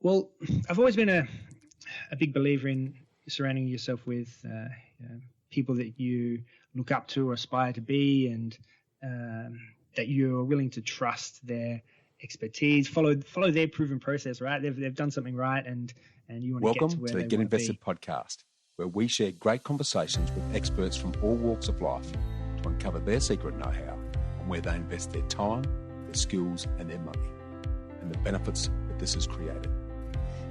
Well, I've always been a big believer in surrounding yourself with people that you look up to or aspire to be, and that you're willing to trust their expertise, follow their proven process, right? They've done something right, and you want to get to where they want to be. Welcome to the Get Invested podcast, where we share great conversations with experts from all walks of life to uncover their secret know-how on where they invest their time, their skills, and their money, and the benefits that this has created.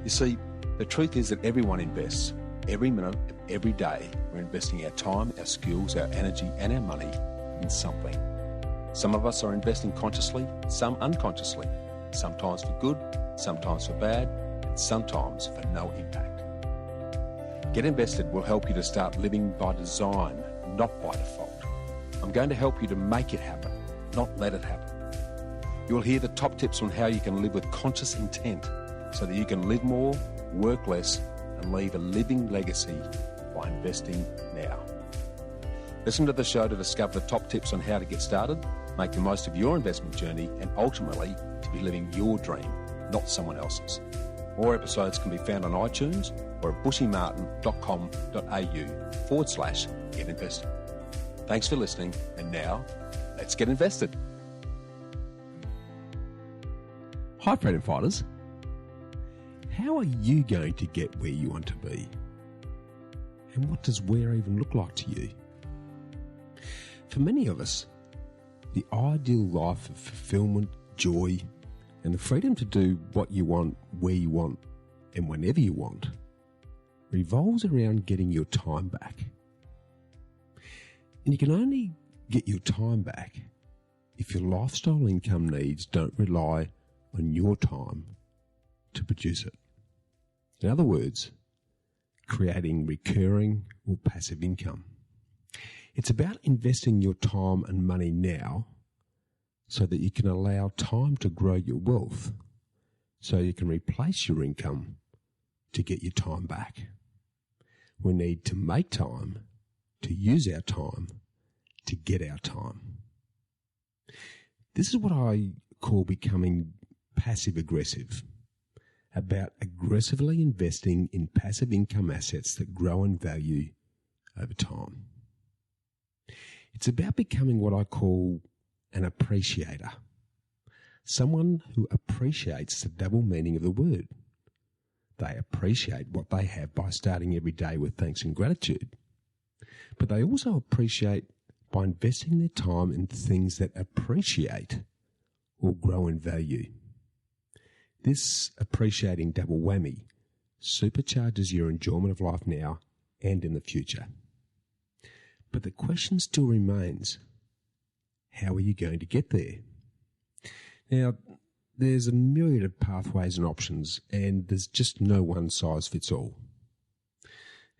You see, the truth is that everyone invests. Every minute of every day, we're investing our time, our skills, our energy, and our money in something. Some of us are investing consciously, some unconsciously, sometimes for good, sometimes for bad, and sometimes for no impact. Get Invested will help you to start living by design, not by default. I'm going to help you to make it happen, not let it happen. You'll hear the top tips on how you can live with conscious intent so that you can live more, work less, and leave a living legacy by investing now. Listen to the show to discover the top tips on how to get started, make the most of your investment journey, and ultimately to be living your dream, not someone else's. More episodes can be found on iTunes or at bushymartin.com.au/get invested. Thanks for listening, and now let's get invested. Hi, freedom fighters. How are you going to get where you want to be? And what does where even look like to you? For many of us, the ideal life of fulfillment, joy, and the freedom to do what you want, where you want, and whenever you want revolves around getting your time back. And you can only get your time back if your lifestyle income needs don't rely on your time to produce it. In other words, creating recurring or passive income. It's about investing your time and money now so that you can allow time to grow your wealth, so you can replace your income to get your time back. We need to make time, to use our time, to get our time. This is what I call becoming passive aggressive. About aggressively investing in passive income assets that grow in value over time. It's about becoming what I call an appreciator. Someone who appreciates the double meaning of the word. They appreciate what they have by starting every day with thanks and gratitude. But they also appreciate by investing their time in things that appreciate or grow in value. This appreciating double whammy supercharges your enjoyment of life now and in the future. But the question still remains, how are you going to get there? Now, there's a myriad of pathways and options, and there's just no one size fits all.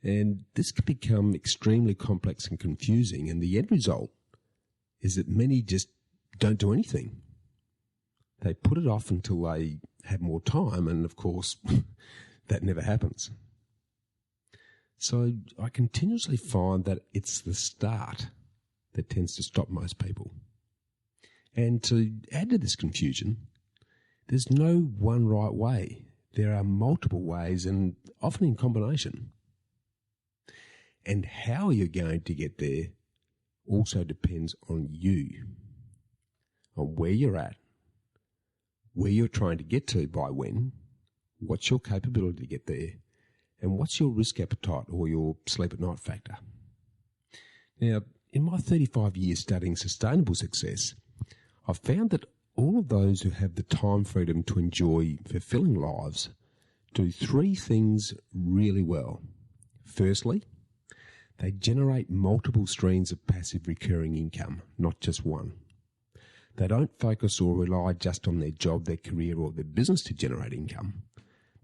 And this can become extremely complex and confusing, and the end result is that many just don't do anything. They put it off until they have more time, and of course, that never happens. So I continuously find that it's the start that tends to stop most people. And to add to this confusion, there's no one right way. There are multiple ways, and often in combination. And how you're going to get there also depends on you, on where you're at, where you're trying to get to by when, what's your capability to get there, and what's your risk appetite or your sleep at night factor. Now, in my 35 years studying sustainable success, I've found that all of those who have the time freedom to enjoy fulfilling lives do three things really well. Firstly, they generate multiple streams of passive recurring income, not just one. They don't focus or rely just on their job, their career, or their business to generate income.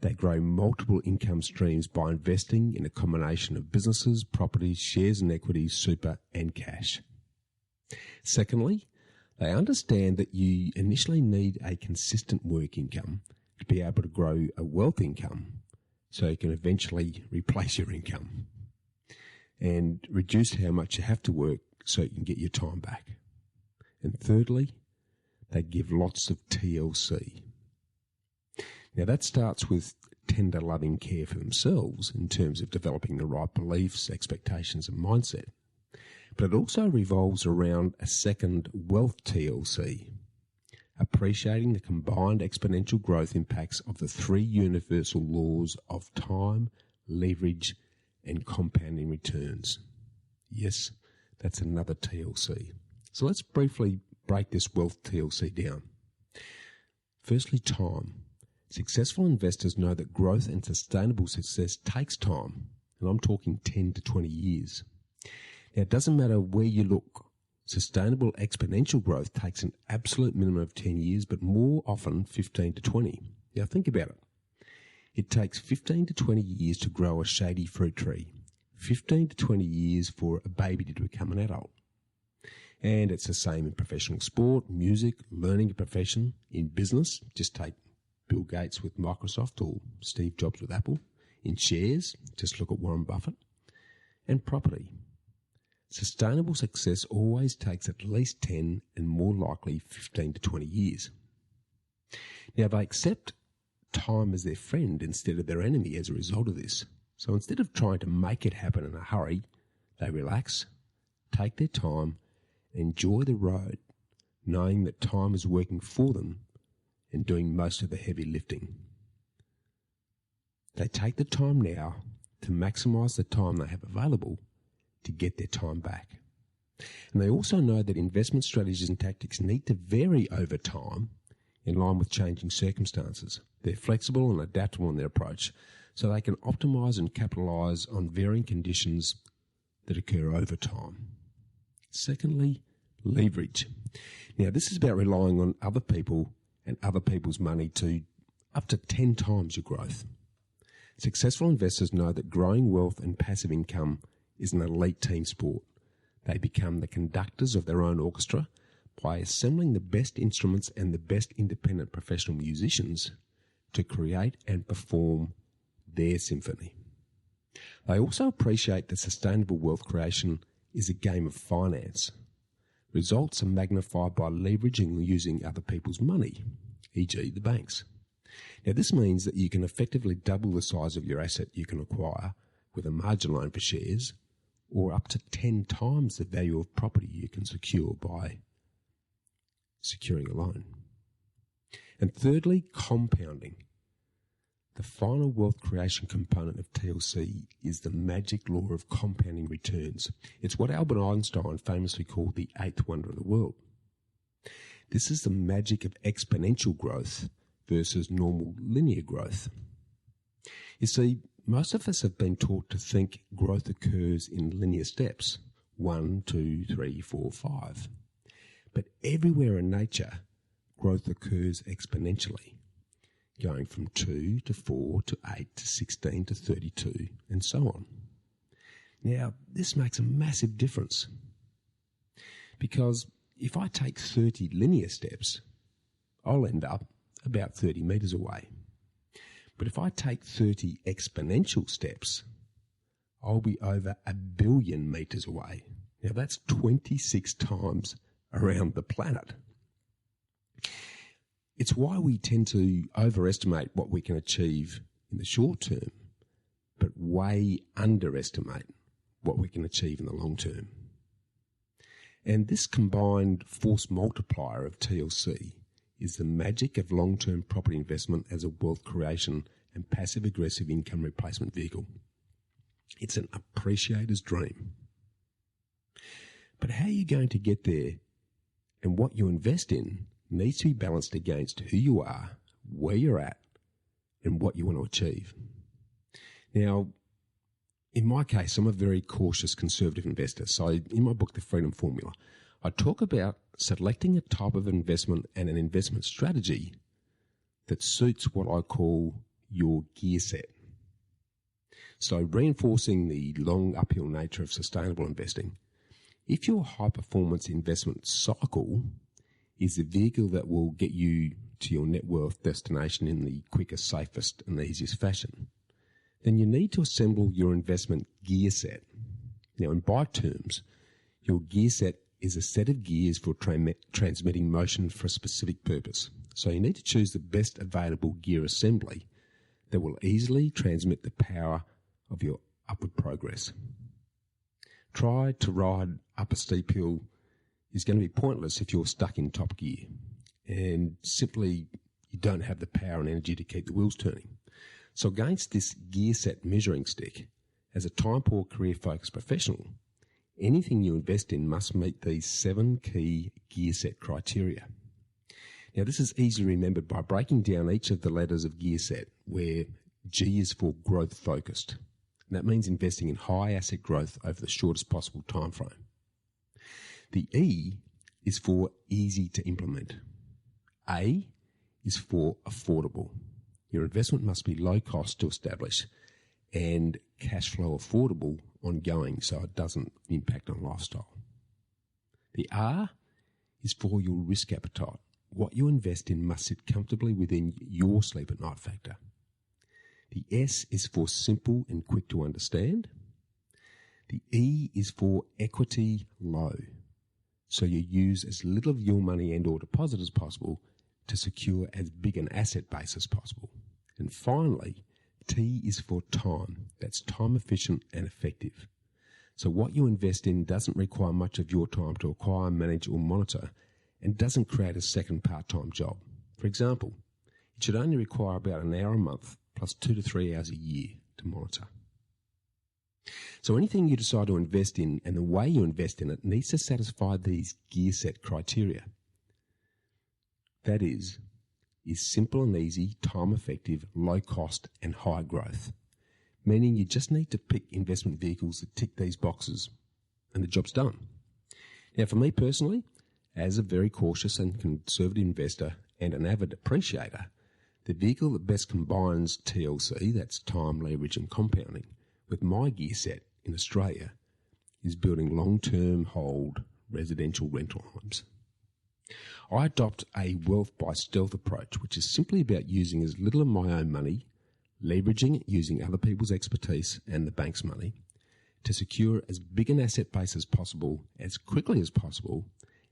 They grow multiple income streams by investing in a combination of businesses, properties, shares and equities, super, and cash. Secondly, they understand that you initially need a consistent work income to be able to grow a wealth income so you can eventually replace your income and reduce how much you have to work so you can get your time back. And thirdly, they give lots of TLC. Now that starts with tender loving care for themselves in terms of developing the right beliefs, expectations and mindset. But it also revolves around a second wealth TLC, appreciating the combined exponential growth impacts of the three universal laws of time, leverage and compounding returns. Yes, that's another TLC. So let's briefly break this wealth TLC down. Firstly, time. Successful investors know that growth and sustainable success takes time, and I'm talking 10 to 20 years. Now, it doesn't matter where you look. Sustainable exponential growth takes an absolute minimum of 10 years, but more often 15 to 20. Now, think about it. It takes 15 to 20 years to grow a shady fruit tree, 15 to 20 years for a baby to become an adult. And it's the same in professional sport, music, learning a profession, in business. Just take Bill Gates with Microsoft or Steve Jobs with Apple. In shares, just look at Warren Buffett. And property. Sustainable success always takes at least 10 and more likely 15 to 20 years. Now, they accept time as their friend instead of their enemy as a result of this. So instead of trying to make it happen in a hurry, they relax, take their time, enjoy the road, knowing that time is working for them and doing most of the heavy lifting. They take the time now to maximise the time they have available to get their time back. And they also know that investment strategies and tactics need to vary over time in line with changing circumstances. They're flexible and adaptable in their approach, so they can optimise and capitalise on varying conditions that occur over time. Secondly, leverage. Now, this is about relying on other people and other people's money to up to 10 times your growth. Successful investors know that growing wealth and passive income is an elite team sport. They become the conductors of their own orchestra by assembling the best instruments and the best independent professional musicians to create and perform their symphony. They also appreciate that sustainable wealth creation is a game of finance. Results are magnified by leveraging and using other people's money, e.g. the banks. Now, this means that you can effectively double the size of your asset you can acquire with a margin loan for shares, or up to 10 times the value of property you can secure by securing a loan. And thirdly, compounding. The final wealth creation component of TLC is the magic law of compounding returns. It's what Albert Einstein famously called the eighth wonder of the world. This is the magic of exponential growth versus normal linear growth. You see, most of us have been taught to think growth occurs in linear steps, 1, 2, 3, 4, 5. But everywhere in nature, growth occurs exponentially, going from 2 to 4 to 8 to 16 to 32 and so on. Now, this makes a massive difference because if I take 30 linear steps, I'll end up about 30 metres away. But if I take 30 exponential steps, I'll be over 1 billion metres away. Now that's 26 times around the planet. It's why we tend to overestimate what we can achieve in the short term, but way underestimate what we can achieve in the long term. And this combined force multiplier of TLC is the magic of long-term property investment as a wealth creation and passive-aggressive income replacement vehicle. It's an appreciator's dream. But how are you going to get there, and what you invest in needs to be balanced against who you are, where you're at, and what you want to achieve. Now, in my case, I'm a very cautious conservative investor. So in my book, The Freedom Formula, I talk about selecting a type of investment and an investment strategy that suits what I call your gear set. So reinforcing the long uphill nature of sustainable investing, if your high-performance investment cycle is the vehicle that will get you to your net worth destination in the quickest, safest and easiest fashion, then you need to assemble your investment gear set. Now, in bike terms, your gear set is a set of gears for transmitting motion for a specific purpose. So you need to choose the best available gear assembly that will easily transmit the power of your upward progress. Try to ride up a steep hill is going to be pointless if you're stuck in top gear and simply you don't have the power and energy to keep the wheels turning. So against this gear set measuring stick, as a time-poor, career-focused professional, anything you invest in must meet these 7 key gear set criteria. Now, this is easily remembered by breaking down each of the letters of gear set, where G is for growth focused. And that means investing in high asset growth over the shortest possible time frame. The E is for easy to implement. A is for affordable. Your investment must be low cost to establish and cash flow affordable ongoing so it doesn't impact on lifestyle. The R is for your risk appetite. What you invest in must sit comfortably within your sleep at night factor. The S is for simple and quick to understand. The E is for equity low. So you use as little of your money and or deposit as possible to secure as big an asset base as possible. And finally, T is for time. That's time efficient and effective. So what you invest in doesn't require much of your time to acquire, manage or monitor, and doesn't create a second part-time job. For example, it should only require about an hour a month plus 2 to 3 hours a year to monitor. So anything you decide to invest in and the way you invest in it needs to satisfy these gear set criteria. That is simple and easy, time effective, low cost and high growth. Meaning you just need to pick investment vehicles that tick these boxes and the job's done. Now for me personally, as a very cautious and conservative investor and an avid appreciator, the vehicle that best combines TLC, that's time, leverage and compounding, with my gear set in Australia is building long-term hold residential rental homes. I adopt a wealth by stealth approach, which is simply about using as little of my own money, leveraging it using other people's expertise and the bank's money, to secure as big an asset base as possible, as quickly as possible,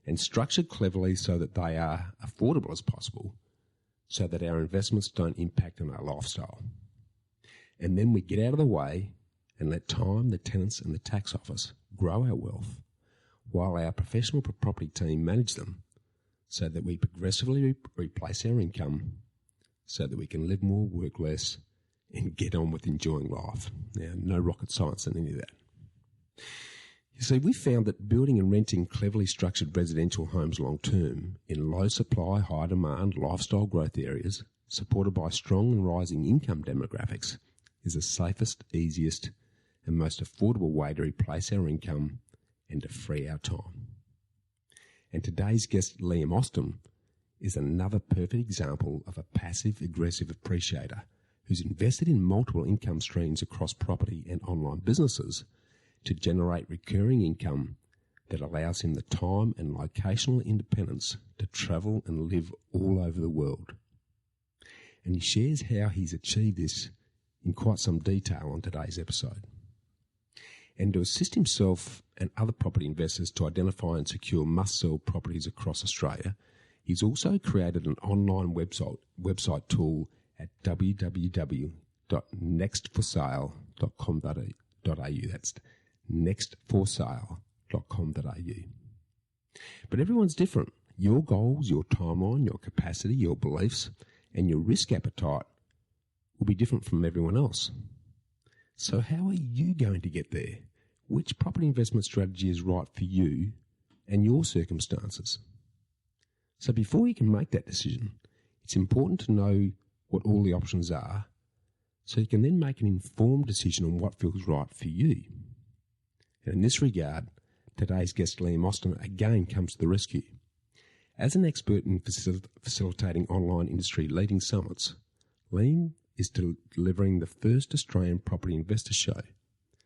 and structured cleverly so that they are affordable as possible, so that our investments don't impact on our lifestyle. And then we get out of the way and let time, the tenants and the tax office grow our wealth, while our professional property team manage them, so that we progressively replace our income so that we can live more, work less, and get on with enjoying life. Now, no rocket science in any of that. You see, we found that building and renting cleverly structured residential homes long term in low supply, high demand, lifestyle growth areas, supported by strong and rising income demographics, is the safest, easiest, and most affordable way to replace our income and to free our time. And today's guest, Liam Austin, is another perfect example of a passive, aggressive appreciator who's invested in multiple income streams across property and online businesses to generate recurring income that allows him the time and locational independence to travel and live all over the world. And he shares how he's achieved this in quite some detail on today's episode. And to assist himself and other property investors to identify and secure must-sell properties across Australia, he's also created an online website tool at www.nextforsale.com.au. That's nextforsale.com.au. But everyone's different. Your goals, your timeline, your capacity, your beliefs, and your risk appetite will be different from everyone else. So how are you going to get there? Which property investment strategy is right for you and your circumstances? So before you can make that decision, it's important to know what all the options are so you can then make an informed decision on what feels right for you. And in this regard, today's guest Liam Austin again comes to the rescue. As an expert in facilitating online industry leading summits, Liam is delivering the first Australian property investor show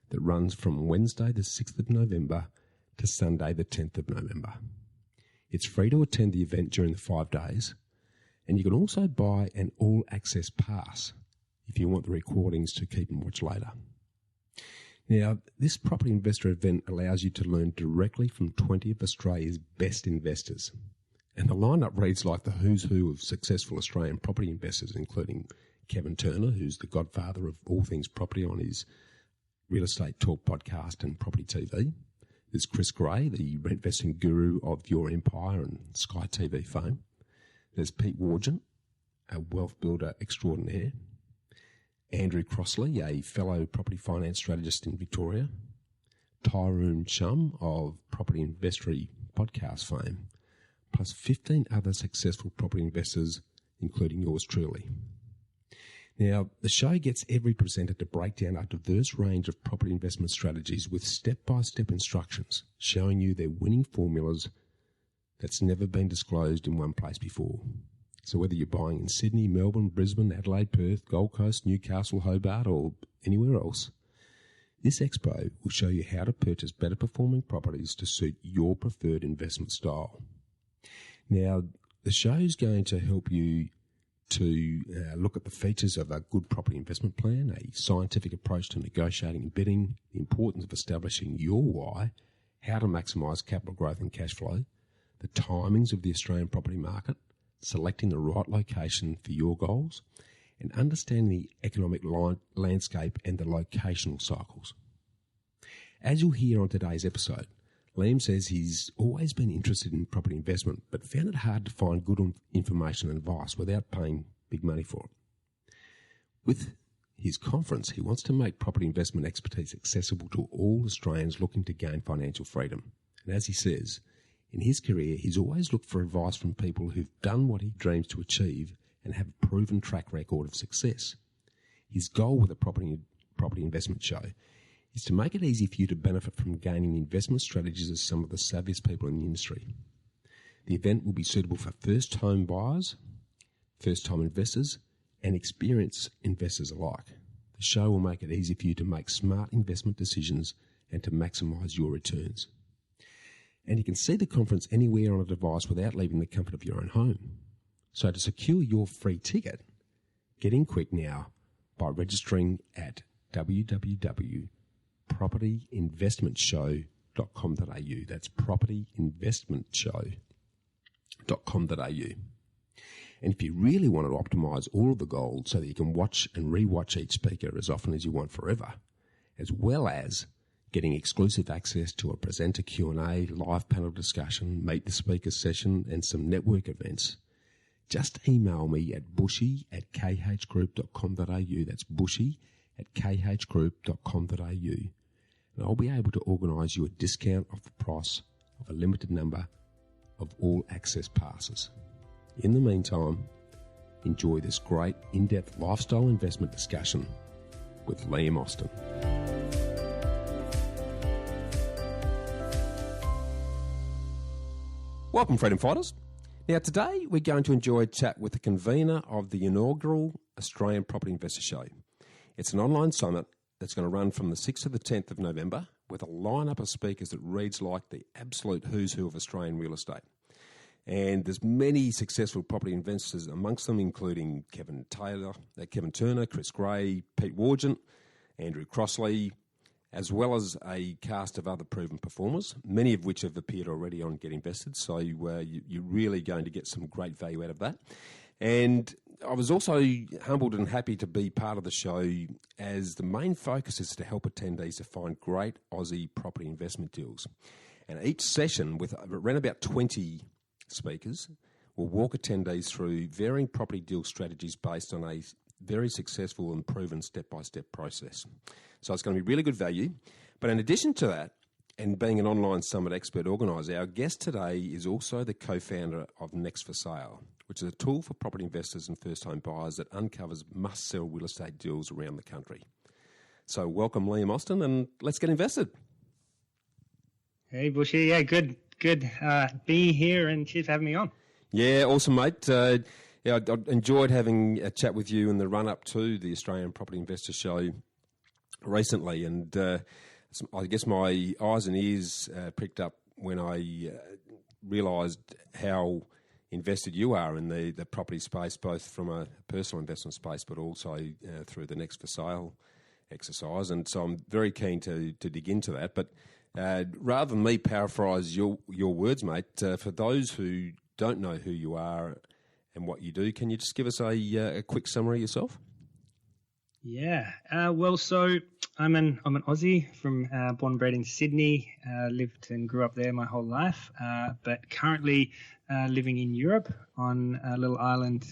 that runs from Wednesday the 6th of November to Sunday the 10th of November. It's free to attend the event during the 5 days, and you can also buy an all-access pass if you want the recordings to keep and watch later. Now, this property investor event allows you to learn directly from 20 of Australia's best investors, And the lineup reads like the who's who of successful Australian property investors, including Kevin Turner, who's the godfather of all things property on his Real Estate Talk podcast and Property TV. There's Chris Gray, the rent investing guru of Your Empire and Sky TV fame. There's Pete Wargent, a wealth builder extraordinaire. Andrew Crossley, a fellow property finance strategist in Victoria. Tyrone Chum of Property Investory podcast fame. Plus 15 other successful property investors, including yours truly. Now, the show gets every presenter to break down a diverse range of property investment strategies with step-by-step instructions showing you their winning formulas that's never been disclosed in one place before. So whether you're buying in Sydney, Melbourne, Brisbane, Adelaide, Perth, Gold Coast, Newcastle, Hobart or anywhere else, this expo will show you how to purchase better performing properties to suit your preferred investment style. Now, the show is going to help you to look at the features of a good property investment plan, a scientific approach to negotiating and bidding, the importance of establishing your why, how to maximise capital growth and cash flow, the timings of the Australian property market, selecting the right location for your goals, and understanding the economic landscape and the locational cycles. As you'll hear on today's episode, Liam says he's always been interested in property investment, but found it hard to find good information and advice without paying big money for it. With his conference, he wants to make property investment expertise accessible to all Australians looking to gain financial freedom. And as he says, in his career, he's always looked for advice from people who've done what he dreams to achieve and have a proven track record of success. His goal with the property investment show is to make it easy for you to benefit from gaining investment strategies of some of the savviest people in the industry. The event will be suitable for first home buyers, first-time investors, and experienced investors alike. The show will make it easy for you to make smart investment decisions and to maximise your returns. And you can see the conference anywhere on a device without leaving the comfort of your own home. So to secure your free ticket, get in quick now by registering at www.propertyinvestmentshow.com.au. That's propertyinvestmentshow.com.au. And if you really want to optimise all of the gold so that you can watch and re-watch each speaker as often as you want forever, as well as getting exclusive access to a presenter Q&A, live panel discussion, meet the speaker session and some network events, just email me at bushy@khgroup.com.au. That's bushy@khgroup.com.au. And I'll be able to organise you a discount off the price of a limited number of all access passes. In the meantime, enjoy this great in-depth lifestyle investment discussion with Liam Austin. Welcome, Freedom Fighters. Now, today we're going to enjoy a chat with the convener of the inaugural Australian Property Investor Show. It's an online summit that's going to run from the 6th to the 10th of November with a lineup of speakers that reads like the absolute who's who of Australian real estate. And there's many successful property investors amongst them, including Kevin Turner, Chris Gray, Pete Wargent, Andrew Crossley, as well as a cast of other proven performers, many of which have appeared already on Get Invested. So you're really going to get some great value out of that. And I was also humbled and happy to be part of the show, as the main focus is to help attendees to find great Aussie property investment deals. And each session, with around about 20 speakers, will walk attendees through varying property deal strategies based on a very successful and proven step-by-step process. So it's going to be really good value. But in addition to that, and being an online summit expert organiser, our guest today is also the co-founder of Next for Sale, which is a tool for property investors and first-home buyers that uncovers must-sell real estate deals around the country. So welcome, Liam Austin, and let's get invested. Hey, Bushy. Yeah, good being here, and cheers for having me on. Yeah, awesome, mate. I enjoyed having a chat with you in the run-up to the Australian Property Investor Show recently, and I guess my eyes and ears pricked up when I realised how invested you are in the property space, both from a personal investment space but also through the Next for Sale exercise. And so I'm very keen to dig into that. But rather than me paraphrase your words, mate, for those who don't know who you are and what you do, can you just give us a quick summary of yourself? Yeah. So I'm an Aussie from born and bred in Sydney. Lived and grew up there my whole life, but currently living in Europe on a little island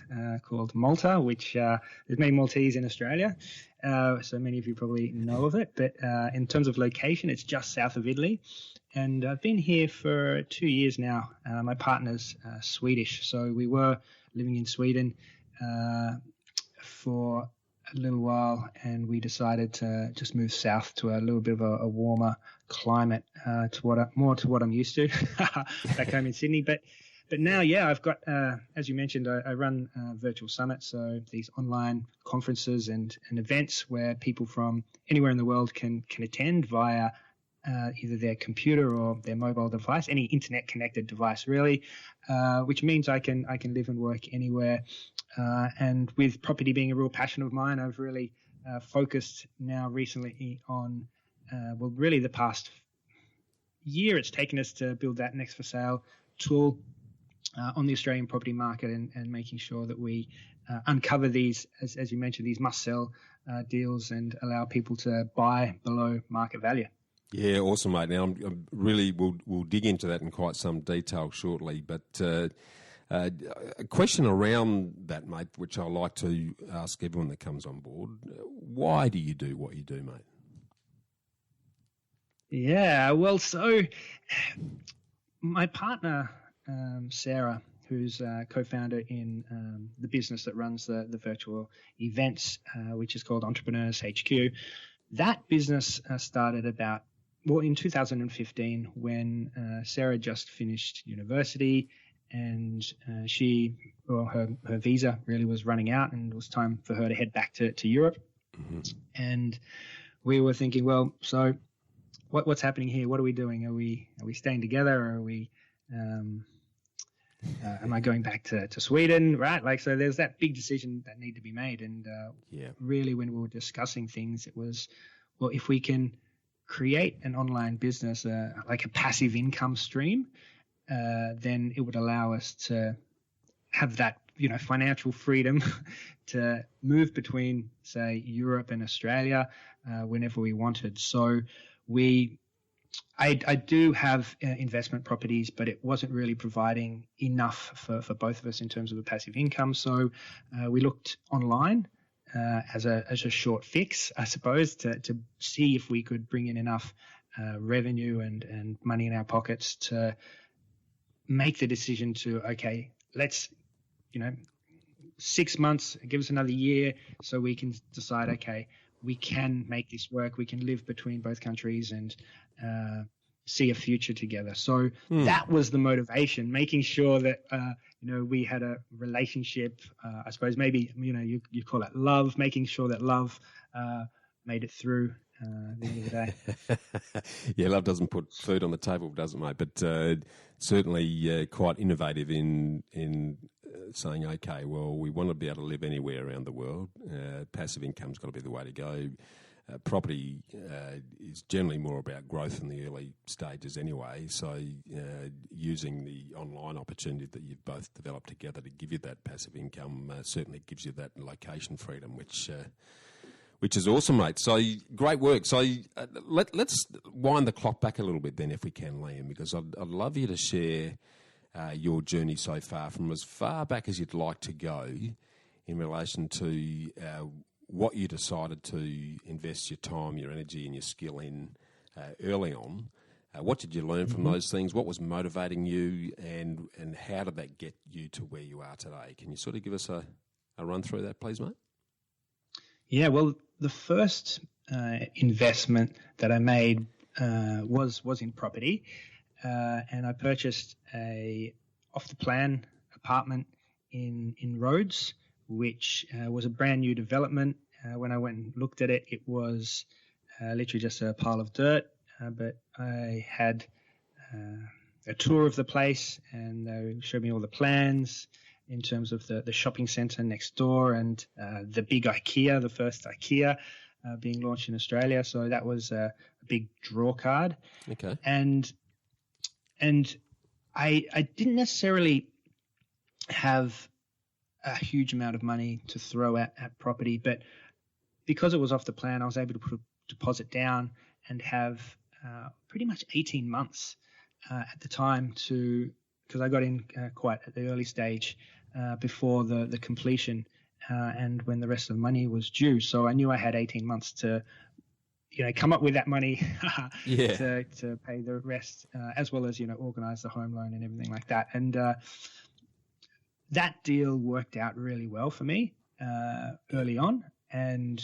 called Malta, which there's many Maltese in Australia, so many of you probably know of it. But in terms of location, it's just south of Italy, and I've been here for 2 years now. My partner's Swedish, so we were living in Sweden for a little while, and we decided to just move south to a little bit of a warmer climate, more to what I'm used to back home in Sydney. But now, yeah, I've got, as you mentioned, I run virtual summits, so these online conferences and events where people from anywhere in the world can attend via either their computer or their mobile device, any internet connected device, really, which means I can live and work anywhere. And with property being a real passion of mine, I've really focused now recently on, really the past year, it's taken us to build that next for sale tool on the Australian property market, and making sure that we uncover these, as you mentioned, these must sell deals, and allow people to buy below market value. Yeah, awesome, mate. Now, I'm really, we'll dig into that in quite some detail shortly, but a question around that, mate, which I like to ask everyone that comes on board: why do you do what you do, mate? Yeah, well, so my partner, Sarah, who's a co-founder in the business that runs the virtual events, which is called Entrepreneurs HQ. That business started in 2015, when Sarah just finished university, and her visa really was running out, and it was time for her to head back to Europe. Mm-hmm. And we were thinking, well, so what's happening here? What are we doing? Are we staying together? Or are we am I going back to Sweden? Right? Like, so there's that big decision that needed to be made. And really, when we were discussing things, it was, well, if we can create an online business, like a passive income stream, then it would allow us to have that, financial freedom to move between, say, Europe and Australia whenever we wanted. So I do have investment properties, but it wasn't really providing enough for both of us in terms of a passive income. So we looked online as a short fix, I suppose, to see if we could bring in enough revenue and money in our pockets to make the decision to, okay, let's, 6 months, give us another year so we can decide, okay, we can make this work. We can live between both countries and see a future together. So that was the motivation, making sure that, we had a relationship, I suppose maybe, you call it love, making sure that love made it through at the end of the day. Yeah, love doesn't put food on the table, does it, mate? But certainly quite innovative in saying, okay, well, we want to be able to live anywhere around the world. Passive income's got to be the way to go. Property is generally more about growth in the early stages anyway, so using the online opportunity that you've both developed together to give you that passive income certainly gives you that location freedom, which is awesome, mate. So great work. So let's wind the clock back a little bit then, if we can, Liam, because I'd love you to share your journey so far, from as far back as you'd like to go in relation to what you decided to invest your time, your energy and your skill in early on. What did you learn from those things? What was motivating you, and how did that get you to where you are today? Can you sort of give us a run through that, please, mate? Yeah, well, the first investment that I made was in property, and I purchased a off-the-plan apartment in Rhodes, which was a brand new development. When I went and looked at it, it was literally just a pile of dirt, but I had a tour of the place, and they showed me all the plans in terms of the shopping centre next door, and the big IKEA, the first IKEA being launched in Australia. So that was a big draw card. Okay. And I didn't necessarily have a huge amount of money to throw at property, but because it was off the plan, I was able to put a deposit down and have pretty much 18 months at the time because I got in quite at the early stage before the completion and when the rest of the money was due. So I knew I had 18 months to come up with that money to pay the rest, as well as, organize the home loan and everything like that. And that deal worked out really well for me early on. And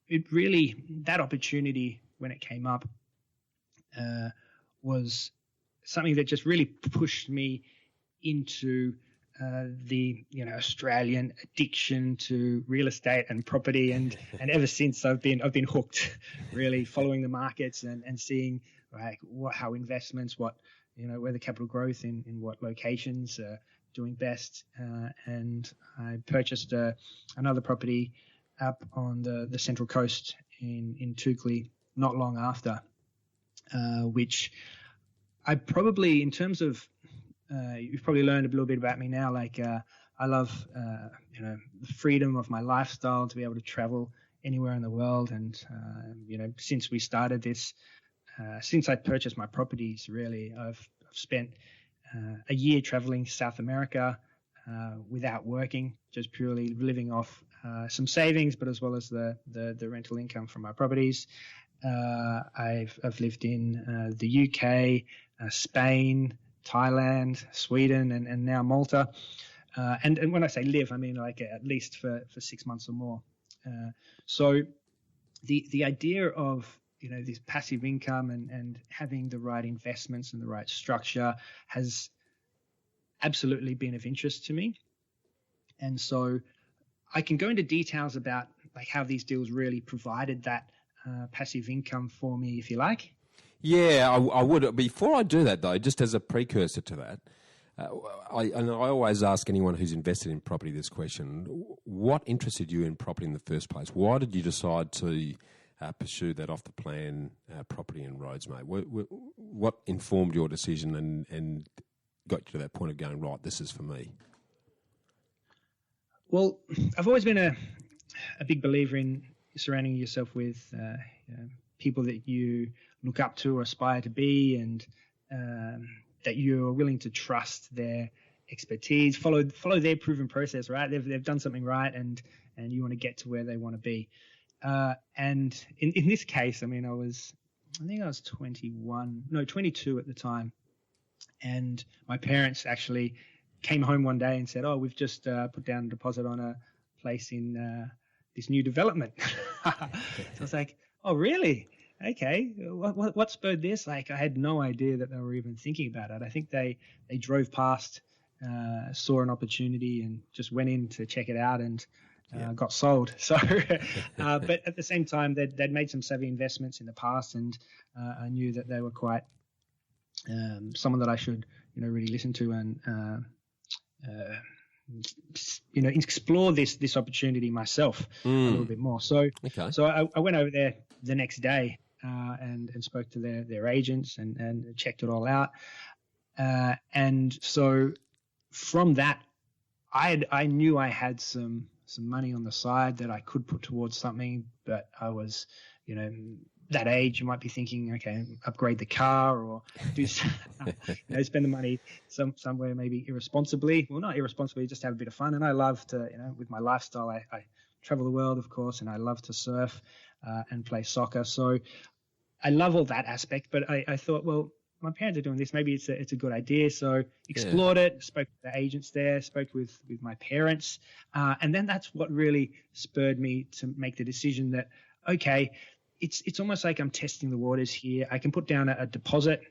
that opportunity when it came up was something that just really pushed me into the Australian addiction to real estate and property, and ever since I've been hooked, really following the markets and seeing how investments, where the capital growth in what locations are doing best, and I purchased another property up on the Central Coast in Toukley not long after, which I probably, in terms of you've probably learned a little bit about me now. I love, the freedom of my lifestyle, to be able to travel anywhere in the world. And, since we started this, since I purchased my properties, really, I've spent a year traveling South America without working, just purely living off some savings, but as well as the rental income from my properties. I've lived in the UK, Spain, Thailand, Sweden, and now Malta. And when I say live, I mean at least for 6 months or more. So the idea of this passive income and having the right investments and the right structure has absolutely been of interest to me. And so I can go into details about how these deals really provided that passive income for me, if you like. Yeah, I would. Before I do that, though, just as a precursor to that, I always ask anyone who's invested in property this question: what interested you in property in the first place? Why did you decide to pursue that off-the-plan property and roads, mate? What informed your decision and got you to that point of going, right, this is for me? Well, I've always been a big believer in surrounding yourself with people that you look up to or aspire to be, and that you're willing to trust their expertise, follow their proven process, right? They've done something right, and you want to get to where they want to be. And in this case, I think I was 22 at the time, and my parents actually came home one day and said, "Oh, we've just put down a deposit on a place in this new development." So I was like, "Oh, really? Okay, what spurred this?" I had no idea that they were even thinking about it. I think they drove past, saw an opportunity, and just went in to check it out, and got sold. So, but at the same time, they'd made some savvy investments in the past, and I knew that they were quite someone that I should really listen to and explore this opportunity myself a little bit more. So, So I went over there the next day and spoke to their agents and checked it all out. And so from that, I knew I had some money on the side that I could put towards something, but I was, that age, you might be thinking, okay, upgrade the car or do, spend the money somewhere maybe irresponsibly. Well, not irresponsibly, just have a bit of fun. And I love to, with my lifestyle, I travel the world, of course, and I love to surf and play soccer. So I love all that aspect, but I thought, well, my parents are doing this. Maybe it's a good idea. So explored it, spoke to the agents there, spoke with my parents. And then that's what really spurred me to make the decision that, okay, it's almost like I'm testing the waters here. I can put down a deposit,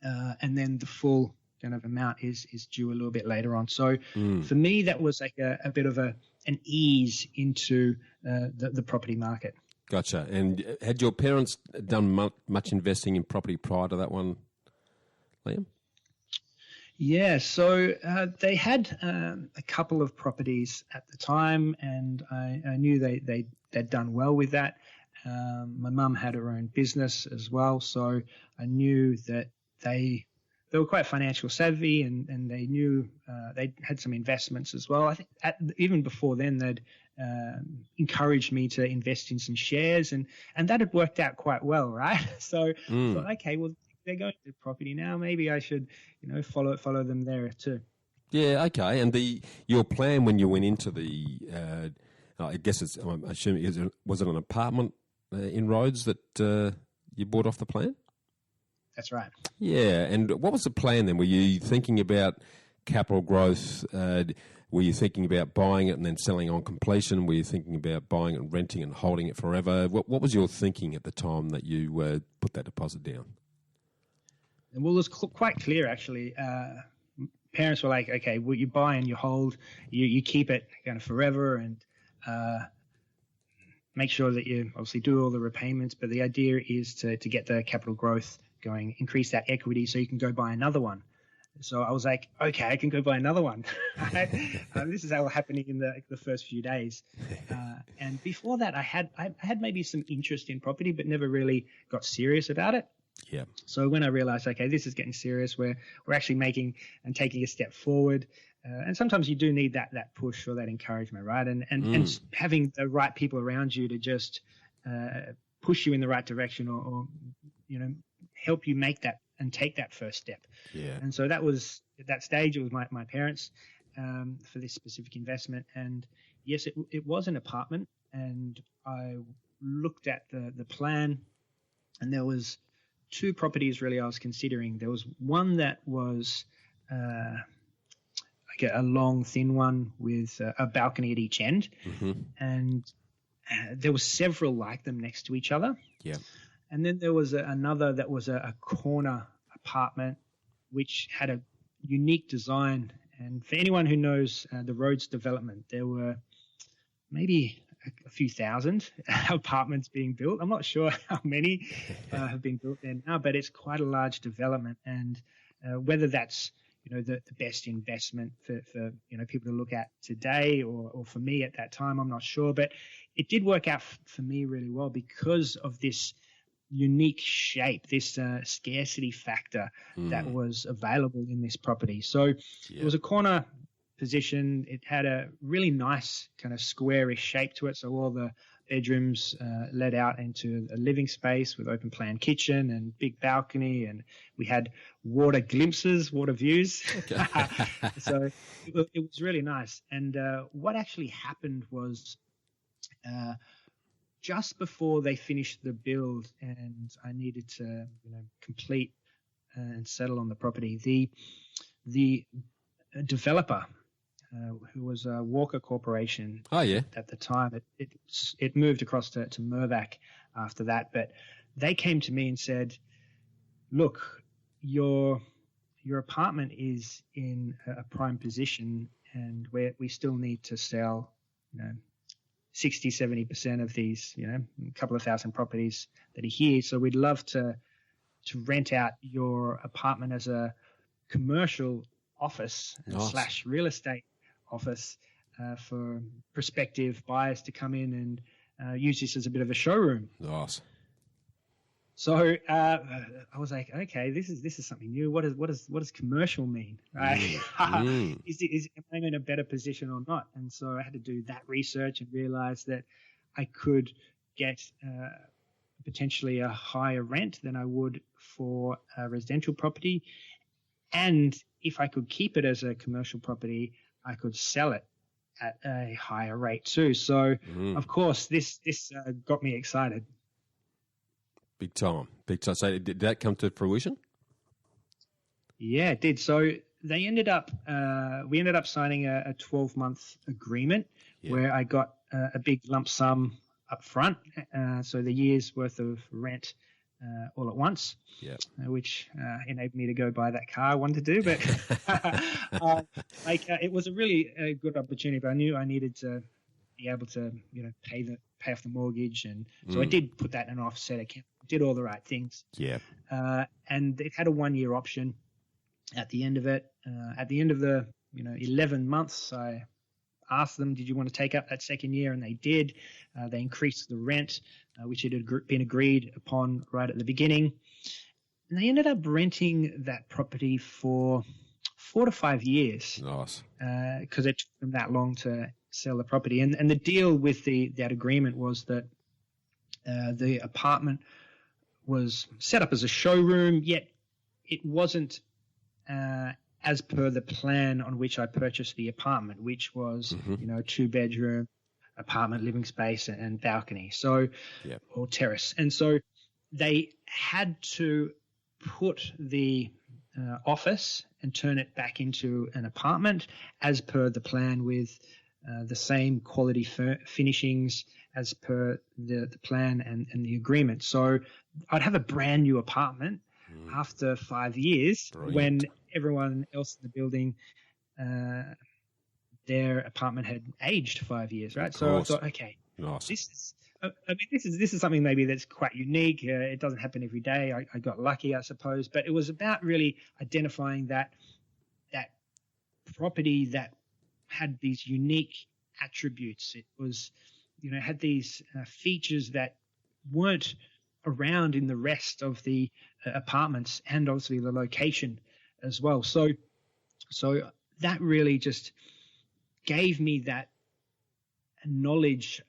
and then the full kind of amount is due a little bit later on. So for me, that was like a bit of an ease into the property market. Gotcha. And had your parents done much investing in property prior to that one, Liam? Yeah, so they had a couple of properties at the time, and I knew they'd done well with that. My mum had her own business as well, so I knew that they they were quite financial savvy, and they knew they had some investments as well. I think even before then they'd encouraged me to invest in some shares, and that had worked out quite well, right? So I thought, okay, well, they're going to property now. Maybe I should, follow them there too. Yeah, okay. And your plan when you went into the, I guess I'm assuming, was it an apartment in Rhodes that you bought off the plan? That's right. Yeah, and what was the plan then? Were you thinking about capital growth? Were you thinking about buying it and then selling on completion? Were you thinking about buying it and renting and holding it forever? What was your thinking at the time that you put that deposit down? Well, it was quite clear, actually. Parents were like, okay, well, you buy and you hold, you keep it kind of forever, and make sure that you obviously do all the repayments. But the idea is to get the capital growth going, increase that equity so you can go buy another one. So I was like, okay, I can go buy another one. This is how happening in the first few days. And before that, I had maybe some interest in property, but never really got serious about it. Yeah. So when I realized, okay, this is getting serious, we're actually making and taking a step forward. And sometimes you do need that push or that encouragement, right? And having the right people around you to just push you in the right direction, or help you make that and take that first step. Yeah. And so that was, at that stage, it was my parents for this specific investment. And yes, it was an apartment, and I looked at the plan, and there was two properties really I was considering. There was one that was like a long, thin one with a balcony at each end. Mm-hmm. And there were several like them next to each other. Yeah. And then there was another that was a corner apartment, which had a unique design. And for anyone who knows the Rhodes development, there were maybe a few thousand apartments being built. I'm not sure how many have been built there now, but it's quite a large development. And whether that's the best investment for people to look at today, or for me at that time, I'm not sure. But it did work out for me really well because of this unique shape, this scarcity factor that was available in this property. So it was a corner position. It had a really nice kind of squarish shape to it. So all the bedrooms led out into a living space with open plan kitchen and big balcony, and we had water glimpses, water views. Okay. So it was really nice. And what actually happened was just before they finished the build and I needed to complete and settle on the property, the developer, who was Walker Corporation. Oh, yeah. At the time, it moved across to Mirvac after that, but they came to me and said, look, your apartment is in a prime position, and we still need to sell 60-70% of these, a couple of thousand properties that are here. So we'd love to rent out your apartment as a commercial office / real estate office for prospective buyers to come in and use this as a bit of a showroom. Nice. So I was like, okay, this is something new. What does commercial mean? Right? Am I in a better position or not? And so I had to do that research and realize that I could get potentially a higher rent than I would for a residential property. And if I could keep it as a commercial property, I could sell it at a higher rate too. So, of course, this got me excited. Big time. So did that come to fruition? Yeah, it did. So we ended up signing a 12-month agreement where I got a big lump sum up front. So the year's worth of rent all at once, which enabled me to go buy that car I wanted to do. But it was a really good opportunity, but I knew I needed to be able to, pay off the mortgage. And so I did put that in an offset account, did all the right things. Yeah. And it had a 1-year option at the end of it. At the end of the, 11 months, I asked them, did you want to take up that second year? And they did. They increased the rent, which it had been agreed upon right at the beginning. And they ended up renting that property for 4 to 5 years. Nice. Because it took them that long to sell the property. And the deal with that agreement was that the apartment was set up as a showroom, yet it wasn't as per the plan on which I purchased the apartment, which was, Mm-hmm. a 2-bedroom apartment, living space, and balcony, or terrace. And so they had to put the office and turn it back into an apartment as per the plan, with the same quality finishings as per the plan and the agreement. So I'd have a brand new apartment after 5 years. Brilliant. When everyone else in the building, their apartment had aged 5 years, right? So I thought, okay, nice. This is something maybe that's quite unique. It doesn't happen every day. I got lucky, I suppose, but it was about really identifying that property that had these unique attributes. It was, had these features that weren't around in the rest of the apartments, and obviously the location as well. So that really just gave me that knowledge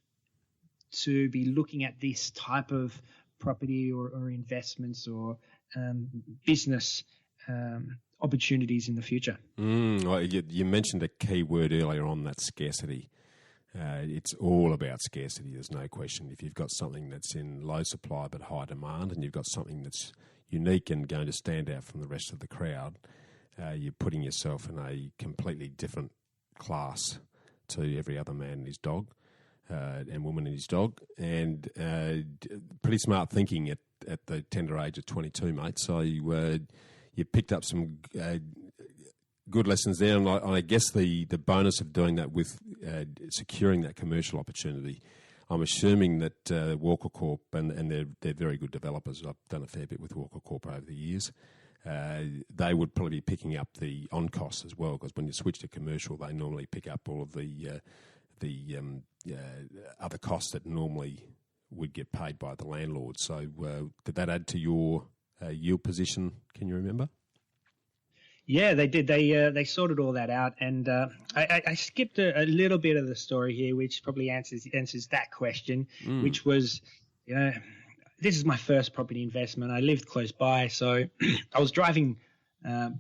to be looking at this type of property or investments or business opportunities in the future. Well, you mentioned a key word earlier on, that scarcity. It's all about scarcity, there's no question. If you've got something that's in low supply but high demand, and you've got something that's unique and going to stand out from the rest of the crowd, you're putting yourself in a completely different class to every other man and his dog, and woman and his dog. And pretty smart thinking at the tender age of 22, mate. So you picked up some good lessons there, and I guess the bonus of doing that with securing that commercial opportunity, I'm assuming that Walker Corp, and they're very good developers. I've done a fair bit with Walker Corp over the years. They would probably be picking up the on costs as well, because when you switch to commercial, they normally pick up all of the other costs that normally would get paid by the landlord. So did that add to your yield position? Can you remember? Yeah, they did. They sorted all that out, and I skipped a little bit of the story here, which probably answers that question, which was, this is my first property investment. I lived close by, so I was driving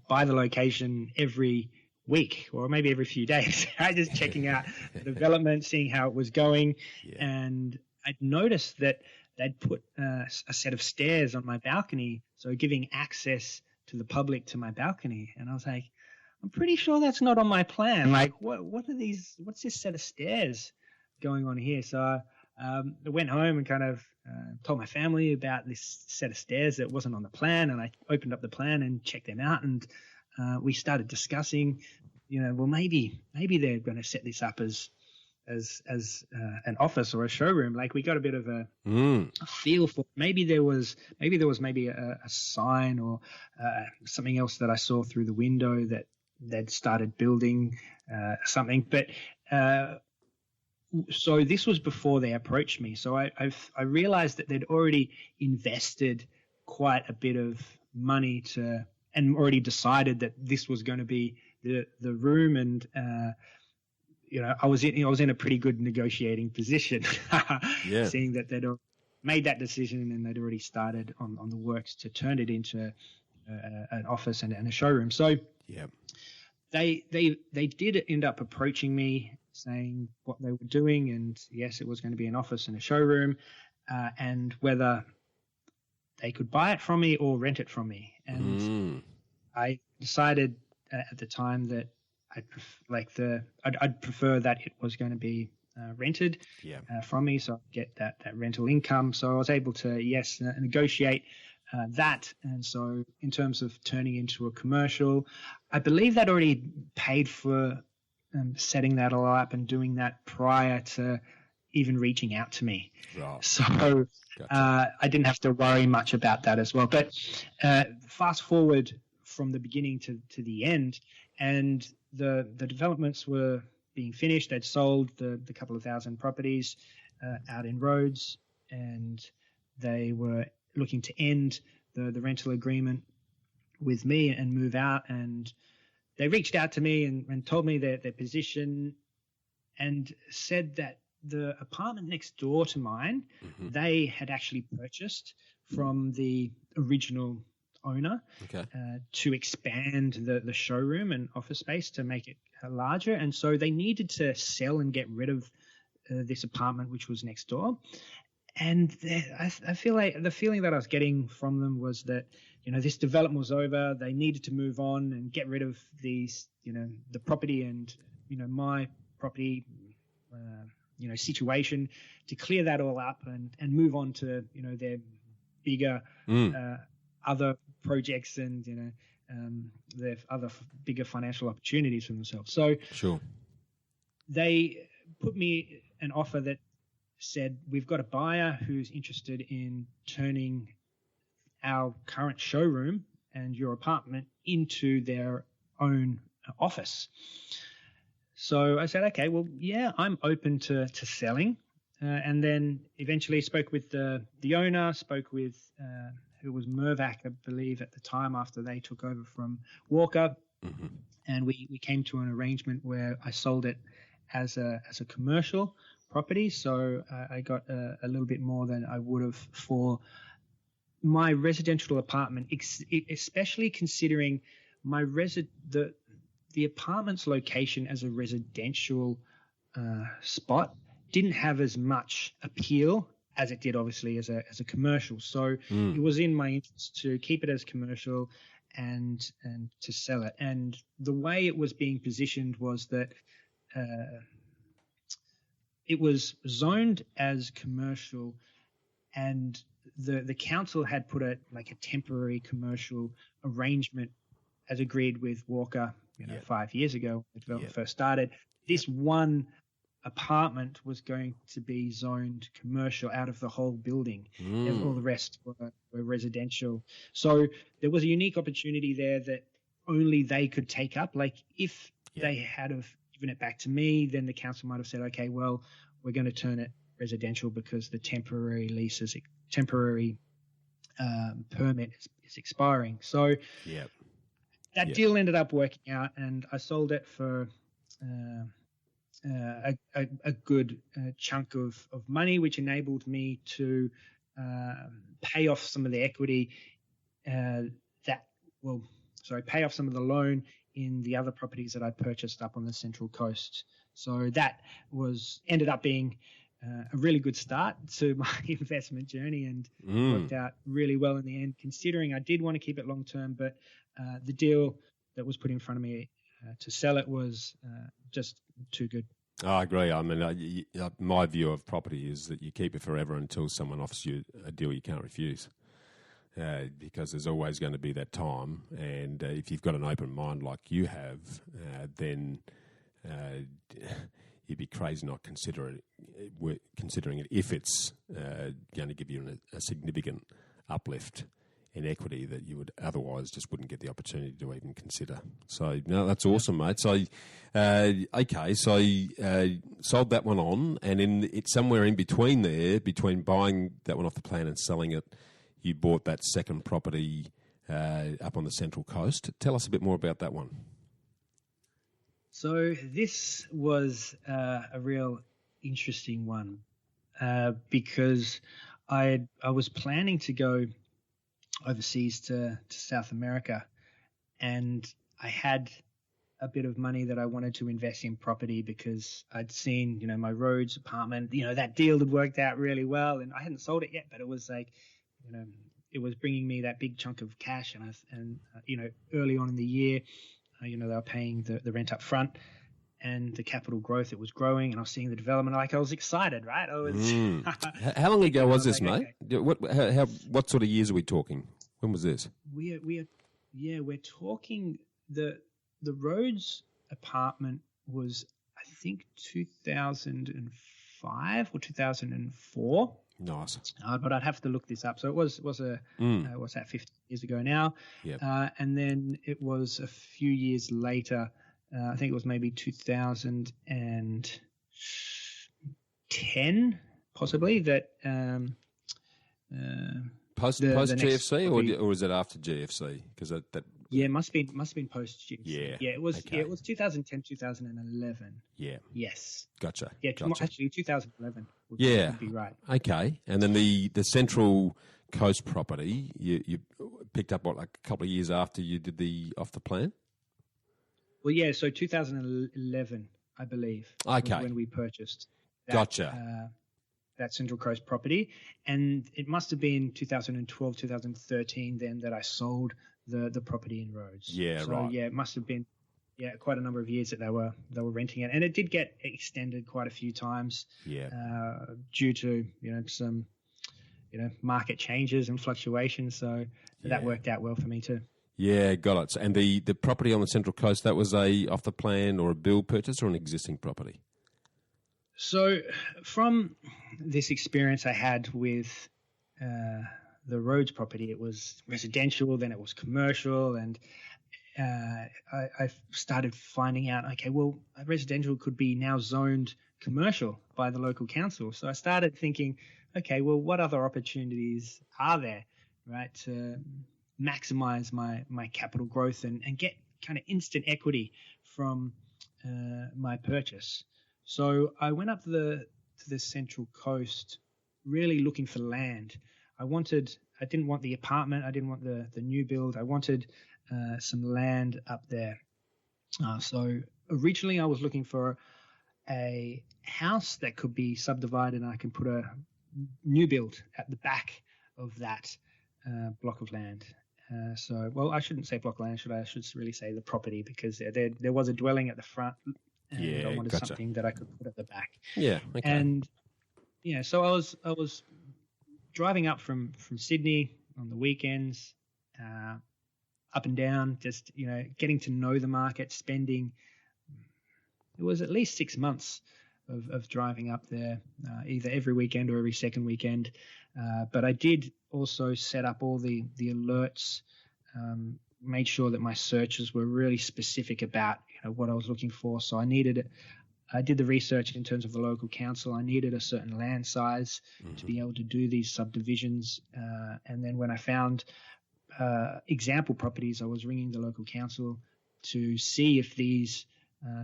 by the location every week or maybe every few days, just checking out the development, seeing how it was going, and I'd noticed that they'd put a set of stairs on my balcony, so giving access to the public to my balcony. And I was like, I'm pretty sure that's not on my plan. Like, what are these? What's this set of stairs going on here? So I went home and kind of told my family about this set of stairs that wasn't on the plan, and I opened up the plan and checked them out, and we started discussing, well, maybe they're going to set this up as an office or a showroom. Like, we got a bit of a feel for maybe there was a sign or something else that I saw through the window that they'd started building something. But so this was before they approached me. So I realized that they'd already invested quite a bit of money and already decided that this was going to be the room, and I was in a pretty good negotiating position, seeing that they'd made that decision and they'd already started on the works to turn it into an office and a showroom. So they did end up approaching me, saying what they were doing, and yes, it was going to be an office and a showroom, and whether they could buy it from me or rent it from me. And I decided at the time that I'd prefer that it was going to be rented from me, so I'd get that rental income. So I was able to negotiate that. And so in terms of turning into a commercial, I believe that already paid for setting that all up and doing that prior to even reaching out to me. Right. So gotcha. I didn't have to worry much about that as well. But fast forward from the beginning to the end, and the developments were being finished. They'd sold the couple of thousand properties out in Rhodes, and they were looking to end the rental agreement with me and move out. And they reached out to me and told me their position and said that the apartment next door to mine, they had actually purchased from the original owner to expand the showroom and office space to make it larger. And so they needed to sell and get rid of this apartment, which was next door. And I feel like the feeling that I was getting from them was that, this development was over. They needed to move on and get rid of these, the property and, my property, situation, to clear that all up and move on to, their bigger other projects and, their other bigger financial opportunities for themselves. So sure, they put me an offer that said, we've got a buyer who's interested in turning our current showroom and your apartment into their own office. So I said, okay, well, yeah, I'm open to selling. And then eventually spoke with the owner, spoke with who was Mervac, I believe, at the time after they took over from Walker. And we came to an arrangement where I sold it as a commercial property. So I got a little bit more than I would have for my residential apartment, especially considering my the apartment's location as a residential spot didn't have as much appeal as it did obviously as a commercial. So it was in my interest to keep it as commercial and to sell it. And the way it was being positioned was that it was zoned as commercial, and the council had put a temporary commercial arrangement as agreed with Walker 5 years ago when the development first started. This one apartment was going to be zoned commercial out of the whole building. And all the rest were residential. So there was a unique opportunity there that only they could take up. Like if they had have given it back to me, then the council might have said, okay, well, we're going to turn it residential because the temporary permit is expiring. So that deal ended up working out, and I sold it for a good chunk of money, which enabled me to pay off some of the equity pay off some of the loan in the other properties that I purchased up on the Central Coast. So that ended up being a really good start to my investment journey, and worked out really well in the end, considering I did want to keep it long term, but the deal that was put in front of me to sell it was just too good. I agree. I mean, my view of property is that you keep it forever until someone offers you a deal you can't refuse. Because there's always going to be that time, and if you've got an open mind like you have, then you'd be crazy not considering it if it's going to give you a significant uplift in equity that you would otherwise just wouldn't get the opportunity to even consider. So, no, that's awesome, mate. So, sold that one on, and it's somewhere in between there, between buying that one off the plan and selling it, you bought that second property up on the Central Coast. Tell us a bit more about that one. So this was a real interesting one because I was planning to go overseas to South America, and I had a bit of money that I wanted to invest in property because I'd seen, my Rhodes apartment, that deal had worked out really well, and I hadn't sold it yet, but it was like, it was bringing me that big chunk of cash, and early on in the year, they were paying the rent up front, and the capital growth, it was growing, and I was seeing the development. Like, I was excited, right? How long ago was this, mate? Okay. What sort of years are we talking? When was this? We're talking the Rhodes apartment was, I think, 2005 or 2004. Nice. But I'd have to look this up. So it was what's that, 50 years ago now? Yep. And then it was a few years later. I think it was maybe 2010, possibly, that Post the GFC or is it after GFC? Because that yeah, it must have been post GFC. Yeah, it was. okay. Yeah, it was 2010, 2011. Yeah. Yes. Gotcha. Yeah, gotcha. Actually 2011 would be right. Okay, and then the Central Coast property you picked up like a couple of years after you did the off the plan. Well, yeah, so 2011, I believe, Okay, was when we purchased. Gotcha. That Central Coast property, and it must have been 2012, 2013 then that I sold the property in Rhodes. Yeah, so, right. Yeah, it must have been quite a number of years that they were renting it, and it did get extended quite a few times. Yeah. Due to some market changes and fluctuations, so that worked out well for me too. Yeah, got it. And the property on the Central Coast, that was a off the plan or a build purchase or an existing property? So from this experience I had with the Rhodes property, it was residential, then it was commercial, and I started finding out, okay, well, residential could be now zoned commercial by the local council. So I started thinking, okay, well, what other opportunities are there, right, to maximize my capital growth and get kind of instant equity from my purchase. So I went up to the Central Coast really looking for land. I didn't want the apartment. I didn't want the new build. I wanted some land up there. So originally I was looking for a house that could be subdivided and I can put a new build at the back of that block of land. Well, I shouldn't say block of land, I should really say the property, because there was a dwelling at the front, and I wanted something that I could put at the back. Yeah, okay. And so I was driving up from Sydney on the weekends, up and down, just getting to know the market, spending. It was at least 6 months of driving up there, either every weekend or every second weekend. But I did also set up all the alerts, made sure that my searches were really specific about what I was looking for. So I did the research in terms of the local council. I needed a certain land size to be able to do these subdivisions. And then when I found example properties, I was ringing the local council to see if these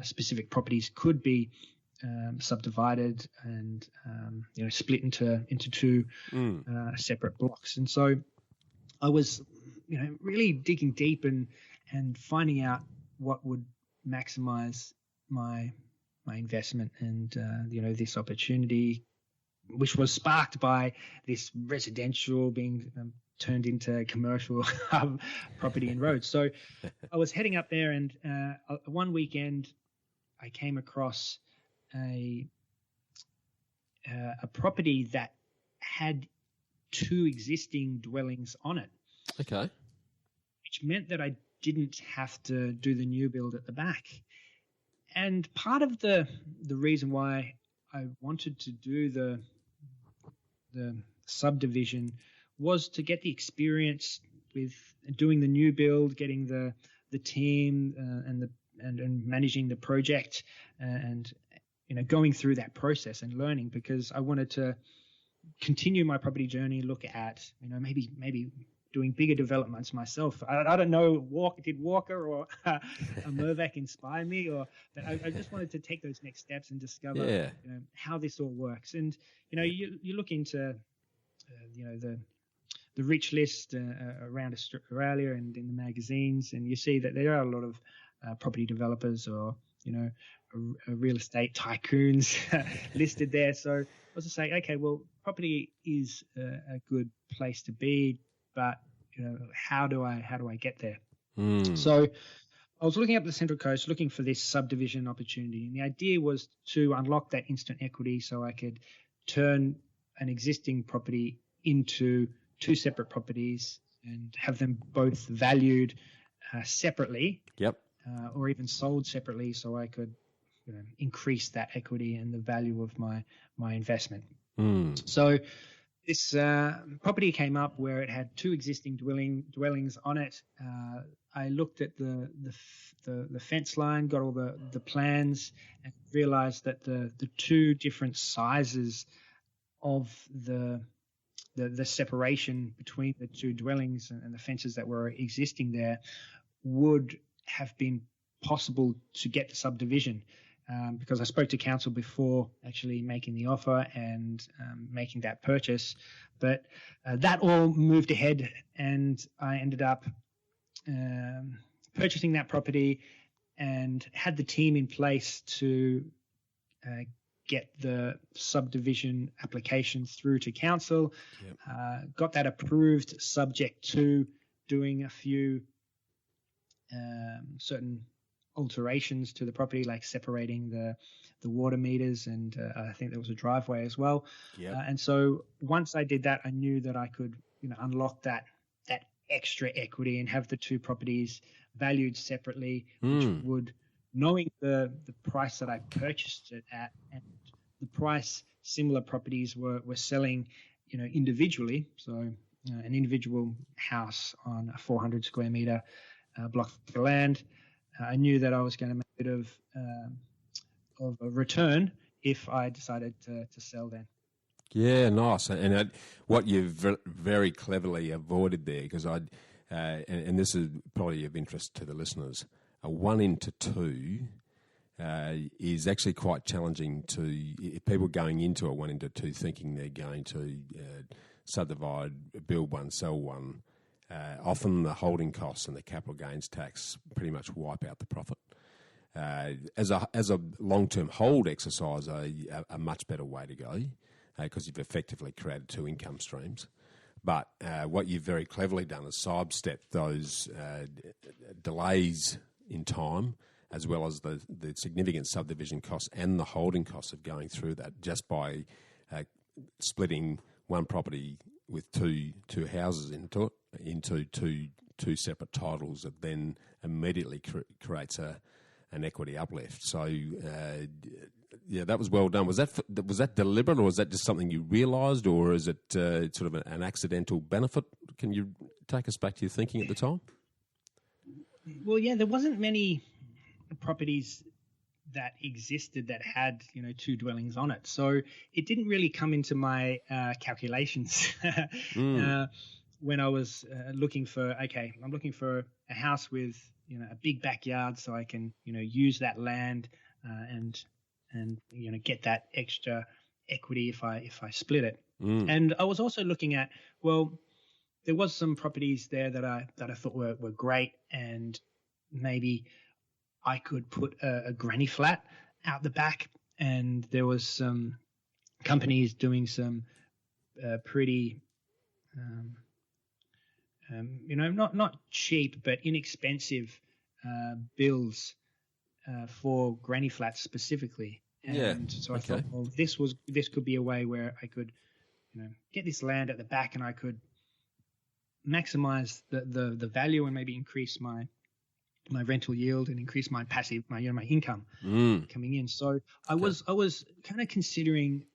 specific properties could be subdivided and split into two separate blocks. And so I was really digging deep and finding out what would maximize my investment, and this opportunity, which was sparked by this residential being turned into commercial property in Rhodes. So I was heading up there, and one weekend I came across a property that had two existing dwellings on it. Okay. Which meant that I didn't have to do the new build at the back. And part of the reason why I wanted to do the subdivision was to get the experience with doing the new build, getting the team and managing the project, and going through that process and learning, because I wanted to continue my property journey, look at maybe doing bigger developments myself. I don't know, did Walker or a Mervac inspire me, but I just wanted to take those next steps and discover how this all works. And you look into the rich list around Australia and in the magazines, and you see that there are a lot of property developers or real estate tycoons listed there. So I was just saying, okay, well, property is a good place to be, but how do I get there? So I was looking up the Central Coast, looking for this subdivision opportunity, and the idea was to unlock that instant equity so I could turn an existing property into two separate properties and have them both valued separately. Yep. Or even sold separately, so I could increase that equity and the value of my investment. So this property came up where it had two existing dwellings on it. I looked at the fence line, got all the plans, and realized that the two different sizes of the the separation between the two dwellings and the fences that were existing there would have been possible to get the subdivision. Because I spoke to council before actually making the offer and making that purchase. But that all moved ahead, and I ended up purchasing that property and had the team in place to get the subdivision application through to council. Yep. Got that approved subject to doing a few certain alterations to the property, like separating the water meters, and I think there was a driveway as well. Yep. And so once I did that, I knew that I could unlock that extra equity and have the two properties valued separately, which would, knowing the price that I purchased it at and the price similar properties were selling individually. So an individual house on a 400 square meter block of land, I knew that I was going to make a bit of a return if I decided to sell then. Yeah, nice. And what you've very cleverly avoided there, because and this is probably of interest to the listeners, a 1 into 2 is actually quite challenging to people going into a 1 into 2 thinking they're going to subdivide, build one, sell one. Often the holding costs and the capital gains tax pretty much wipe out the profit. As a long-term hold exercise, a much better way to go, because you've effectively created two income streams. But what you've very cleverly done is sidestep those delays in time, as well as the significant subdivision costs and the holding costs of going through that, just by splitting one property with two houses into two separate titles that then immediately creates an equity uplift. So yeah, that was well done. Was that deliberate, or was that just something you realised, or is it sort of an accidental benefit? Can you take us back to your thinking at the time? Well, yeah, there wasn't many properties that existed that had two dwellings on it, so it didn't really come into my calculations when I was looking for. Okay, I'm looking for a house with a big backyard, so I can use that land and get that extra equity if I split it. And I was also looking at, well, there was some properties there that I thought were great, and maybe I could put a granny flat out the back, and there was some companies doing some pretty not cheap but inexpensive builds for granny flats specifically. And so I thought, well, this could be a way where I could get this land at the back, and I could maximize the value and maybe increase my rental yield and increase my passive, my income coming in. So I was kind of considering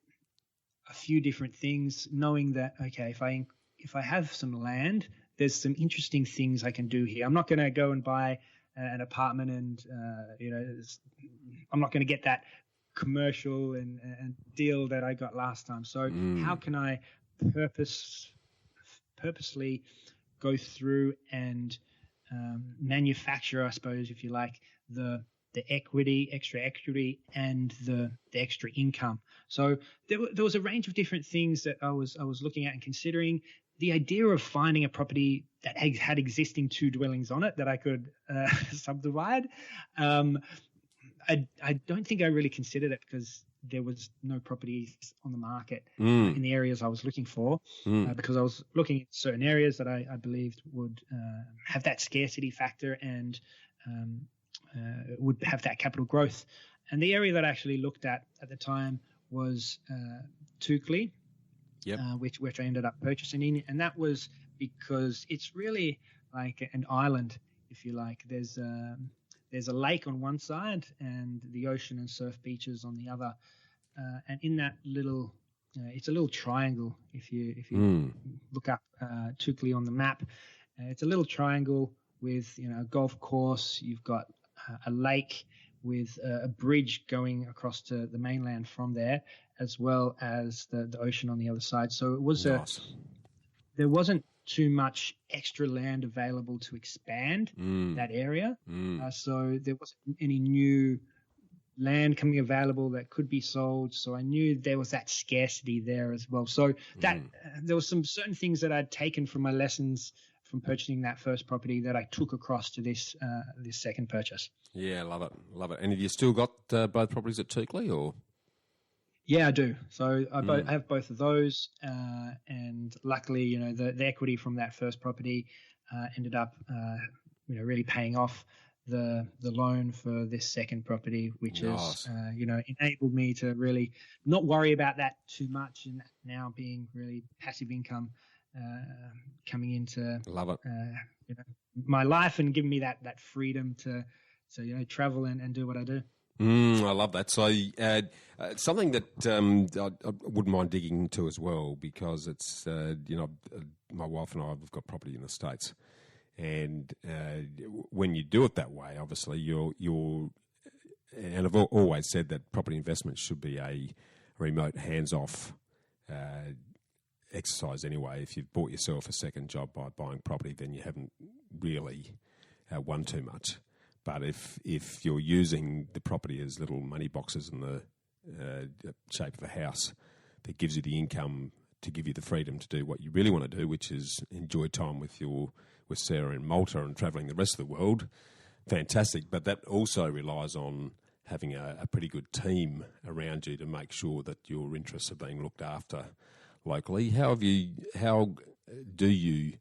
a few different things, knowing that, okay, if I have some land, there's some interesting things I can do here. I'm not going to go and buy an apartment and I'm not going to get that commercial and deal that I got last time. So how can I purposely go through and manufacture, I suppose, if you like, the extra equity and the extra income. So there was a range of different things that I was looking at and considering. The idea of finding a property that had existing two dwellings on it that I could subdivide, I don't think I really considered it, because there was no properties on the market in the areas I was looking for, because I was looking at certain areas that I believed would have that scarcity factor and would have that capital growth. And the area that I actually looked at the time was Tukley, which I ended up purchasing in, and that was because it's really like an island, if you like. There's a lake on one side and the ocean and surf beaches on the other, and in that little it's a little triangle. If you look up Tukley on the map, it's a little triangle with a golf course. You've got a lake with a bridge going across to the mainland from there, as well as the ocean on the other side. So it was nice. there wasn't too much extra land available to expand that area. So there wasn't any new land coming available that could be sold. So I knew there was that scarcity there as well. So that there was some certain things that I'd taken from my lessons from purchasing that first property that I took across to this second purchase. Yeah, love it. And have you still got both properties at Tukley, or? Yeah, I do. So I have both of those, and luckily, the equity from that first property ended up, really paying off the loan for this second property, which has, enabled me to really not worry about that too much, and now being really passive income coming into love it. My life, and giving me that freedom to travel and do what I do. I love that. So something that I wouldn't mind digging into as well, because it's, my wife and I have got property in the States. And when you do it that way, obviously, you're and I've always said that property investment should be a remote, hands-off exercise anyway. If you've bought yourself a second job by buying property, then you haven't really won too much. But if you're using the property as little money boxes in the shape of a house, that gives you the income to give you the freedom to do what you really want to do, which is enjoy time with Sarah in Malta and travelling the rest of the world, fantastic. But that also relies on having a pretty good team around you to make sure that your interests are being looked after locally. How do you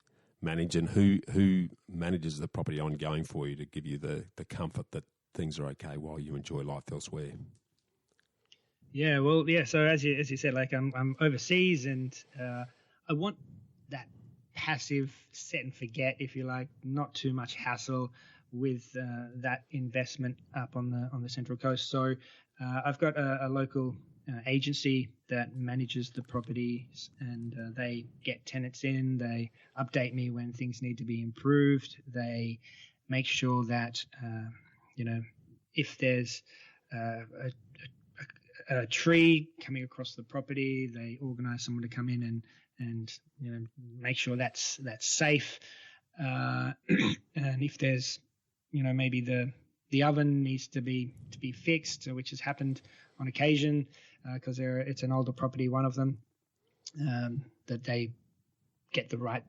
manage, and who manages the property ongoing for you to give you the comfort that things are okay while you enjoy life elsewhere? Yeah, well, yeah. So as you said, like I'm overseas, and I want that passive set and forget, if you like, not too much hassle with that investment up on the Central Coast. So I've got a local agency that manages the properties, and they get tenants in. They update me when things need to be improved. They make sure that if there's a tree coming across the property, they organise someone to come in and make sure that's safe. And if there's maybe the oven needs to be fixed, which has happened on occasion, because it's an older property, one of them, that they get the right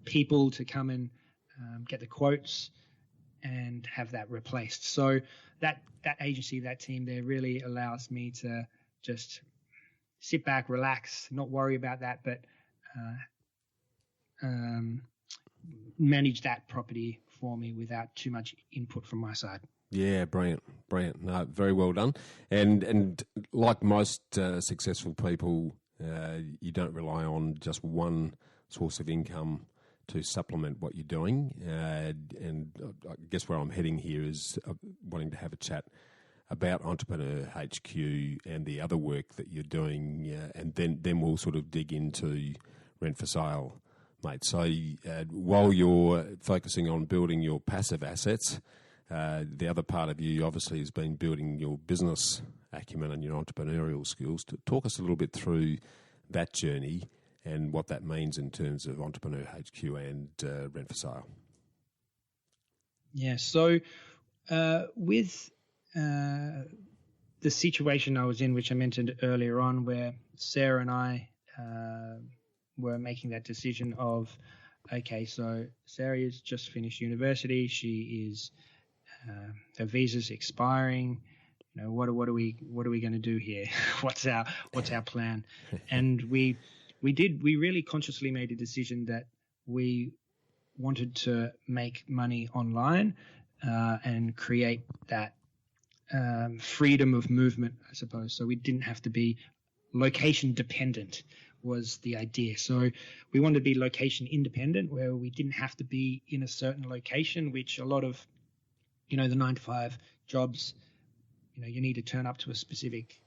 people to come and get the quotes and have that replaced. So that agency, that team there, really allows me to just sit back, relax, not worry about that, but manage that property for me without too much input from my side. Yeah, brilliant. No, very well done. And like most successful people, you don't rely on just one source of income to supplement what you're doing. And I guess where I'm heading here is wanting to have a chat about Entrepreneur HQ and the other work that you're doing, and then we'll sort of dig into rent for sale, mate. So while you're focusing on building your passive assets, the other part of you obviously has been building your business acumen and your entrepreneurial skills. Talk us a little bit through that journey and what that means in terms of Entrepreneur HQ and rent for sale. Yeah, so with the situation I was in, which I mentioned earlier on, where Sarah and I were making that decision of, okay, so Sarah has just finished university. She is her visa's expiring. What are we going to do here? What's our plan? And we really consciously made a decision that we wanted to make money online and create that freedom of movement, I suppose. So we didn't have to be location dependent was the idea. So we wanted to be location independent, where we didn't have to be in a certain location, which a lot of, the 9-to-5 jobs, you need to turn up to a specific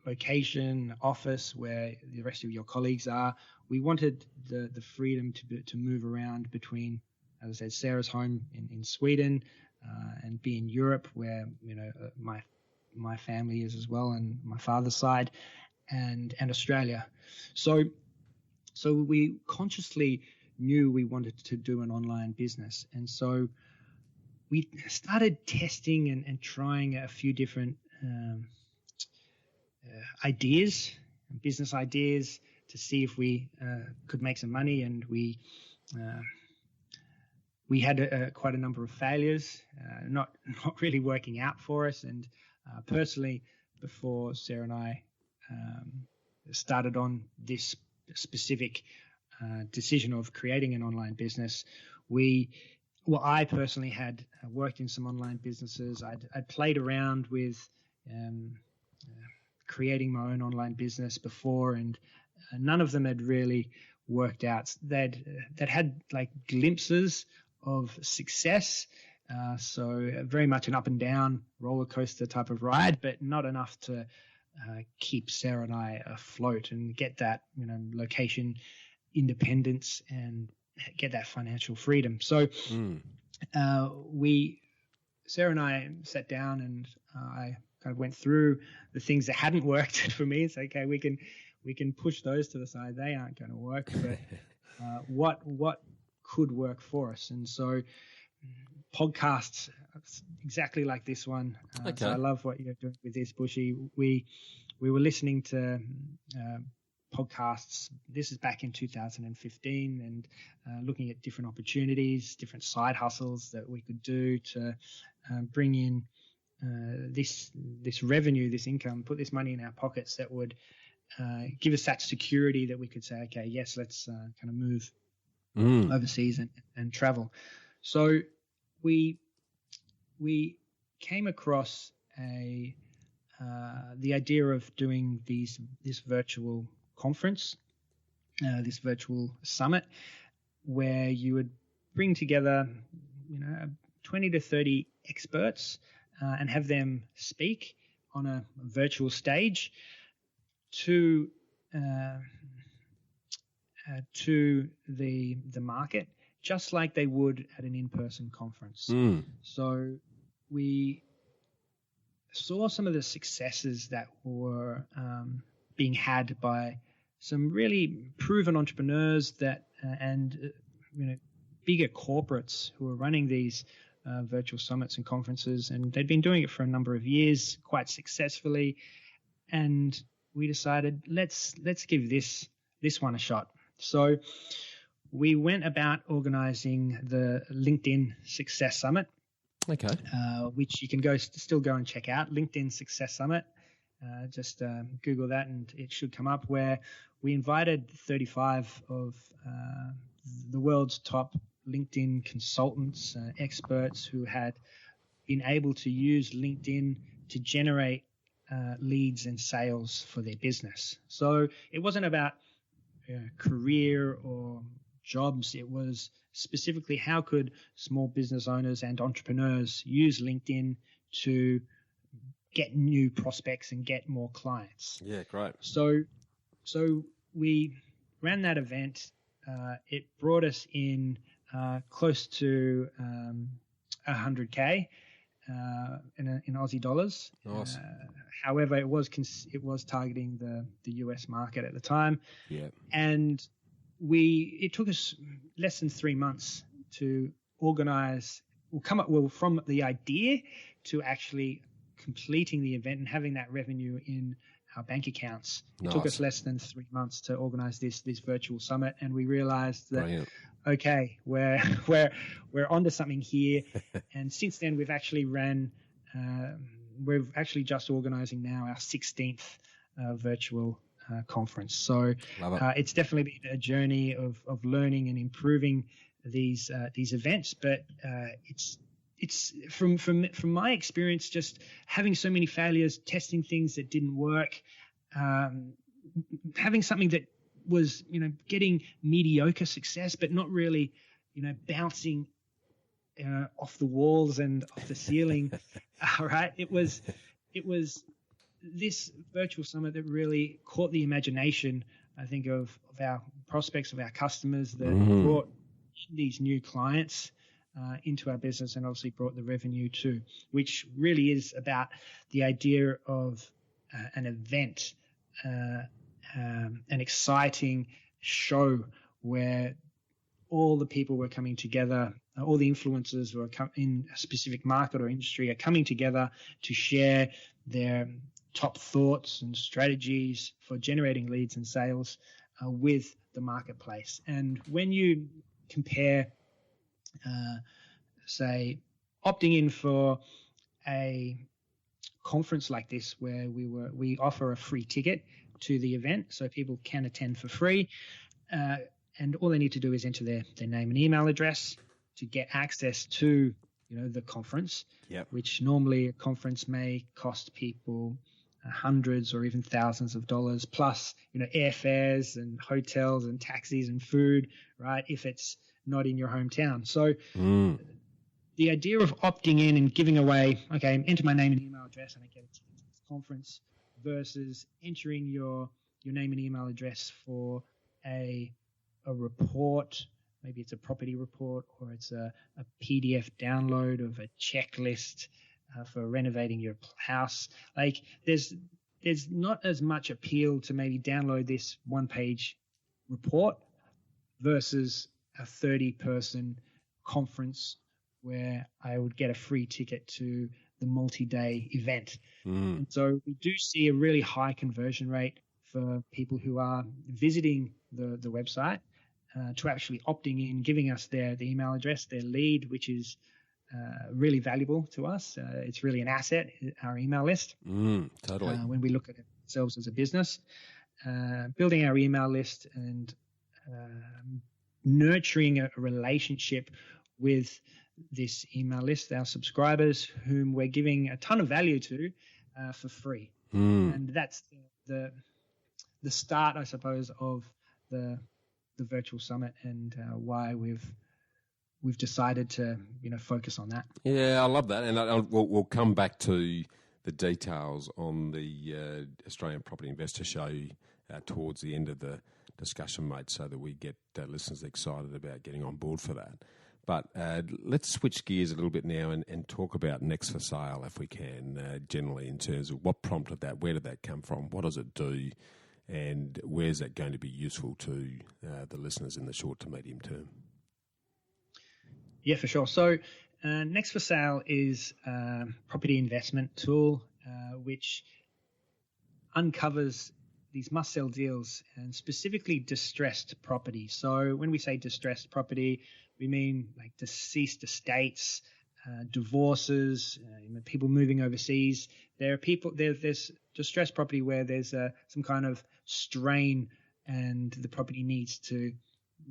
location, office where the rest of your colleagues are. We wanted the freedom to move around between, as I said, Sarah's home in Sweden and be in Europe, where my family is as well, and my father's side, and Australia. So So we consciously knew we wanted to do an online business. And so we started testing and trying a few different business ideas, to see if we could make some money. And we had quite a number of failures, not really working out for us. And personally, before Sarah and I started on this specific decision of creating an online business, I personally had worked in some online businesses. I'd played around with creating my own online business before, and none of them had really worked out. They'd had like glimpses of success, so very much an up and down roller coaster type of ride, but not enough to keep Sarah and I afloat and get that location independence and get that financial freedom. So Sarah and I sat down, and I kind of went through the things that hadn't worked for me. It's okay, we can push those to the side. They aren't going to work, but what could work for us? And so podcasts exactly like this one. So I love what you're doing with this, Bushy. We were listening to podcasts. This is back in 2015, and looking at different opportunities, different side hustles that we could do to bring in this revenue, this income, put this money in our pockets that would give us that security that we could say, okay, yes, let's kind of move overseas and travel. So we came across the idea of doing this virtual conference, this virtual summit, where you would bring together 20 to 30 experts and have them speak on a virtual stage to the market, just like they would at an in-person conference. So we saw some of the successes that were being had by some really proven entrepreneurs and bigger corporates who are running these virtual summits and conferences, and they'd been doing it for a number of years quite successfully. And we decided let's give this one a shot. So we went about organizing the LinkedIn Success Summit, which you can still go and check out, LinkedIn Success Summit. Just Google that and it should come up, where we invited 35 of the world's top LinkedIn consultants, experts who had been able to use LinkedIn to generate leads and sales for their business. So it wasn't about career or jobs. It was specifically how could small business owners and entrepreneurs use LinkedIn to get new prospects and get more clients. Yeah, great. So we ran that event. It brought us in close to 100K in Aussie dollars. Nice. However, it was targeting the US market at the time. Yeah. And it took us less than 3 months to organize. From the idea to actually completing the event and having that revenue in our bank accounts. It took us less than 3 months to organize this virtual summit, and we realized that okay, we're onto something here. And since then, we've actually just organizing now our 16th virtual conference. So it's definitely been a journey of learning and improving these events, but it's from my experience, just having so many failures, testing things that didn't work, having something that was getting mediocre success, but not really bouncing off the walls and off the ceiling. All right, it was this virtual summit that really caught the imagination, I think, of our prospects, of our customers, that brought these new clients into our business, and obviously brought the revenue too, which really is about the idea of an event, an exciting show where all the people were coming together, all the influencers were in a specific market or industry are coming together to share their top thoughts and strategies for generating leads and sales with the marketplace. And when you compare, say, opting in for a conference like this where we offer a free ticket to the event so people can attend for free, and all they need to do is enter their name and email address to get access to the conference, which normally a conference may cost people hundreds or even thousands of dollars, plus airfares and hotels and taxis and food, right, if it's not in your hometown. So the idea of opting in and giving away, okay, enter my name and email address and I get a ticket to this conference, versus entering your name and email address for a report, maybe it's a property report or it's a PDF download of a checklist for renovating your house. Like there's not as much appeal to maybe download this one-page report versus a 30-person conference where I would get a free ticket to the multi-day event. And so we do see a really high conversion rate for people who are visiting the website to actually opting in, giving us their email address, their lead, which is really valuable to us. It's really an asset, our email list. Totally. When we look at ourselves as a business, building our email list and nurturing a relationship with this email list, our subscribers, whom we're giving a ton of value to for free. And that's the start, I suppose, of the virtual summit and why we've decided to focus on that. Yeah, I love that, and we'll come back to the details on the Australian Property Investor Show towards the end of the discussion, mate, so that we get listeners excited about getting on board for that. But let's switch gears a little bit now and talk about Next for Sale, if we can, generally in terms of what prompted that, where did that come from, what does it do, and where's that going to be useful to the listeners in the short to medium term? Yeah, for sure. So Next for Sale is a property investment tool which uncovers these must-sell deals and specifically distressed property. So when we say distressed property, we mean like deceased estates, divorces, people moving overseas. There's distressed property where there's some kind of strain and the property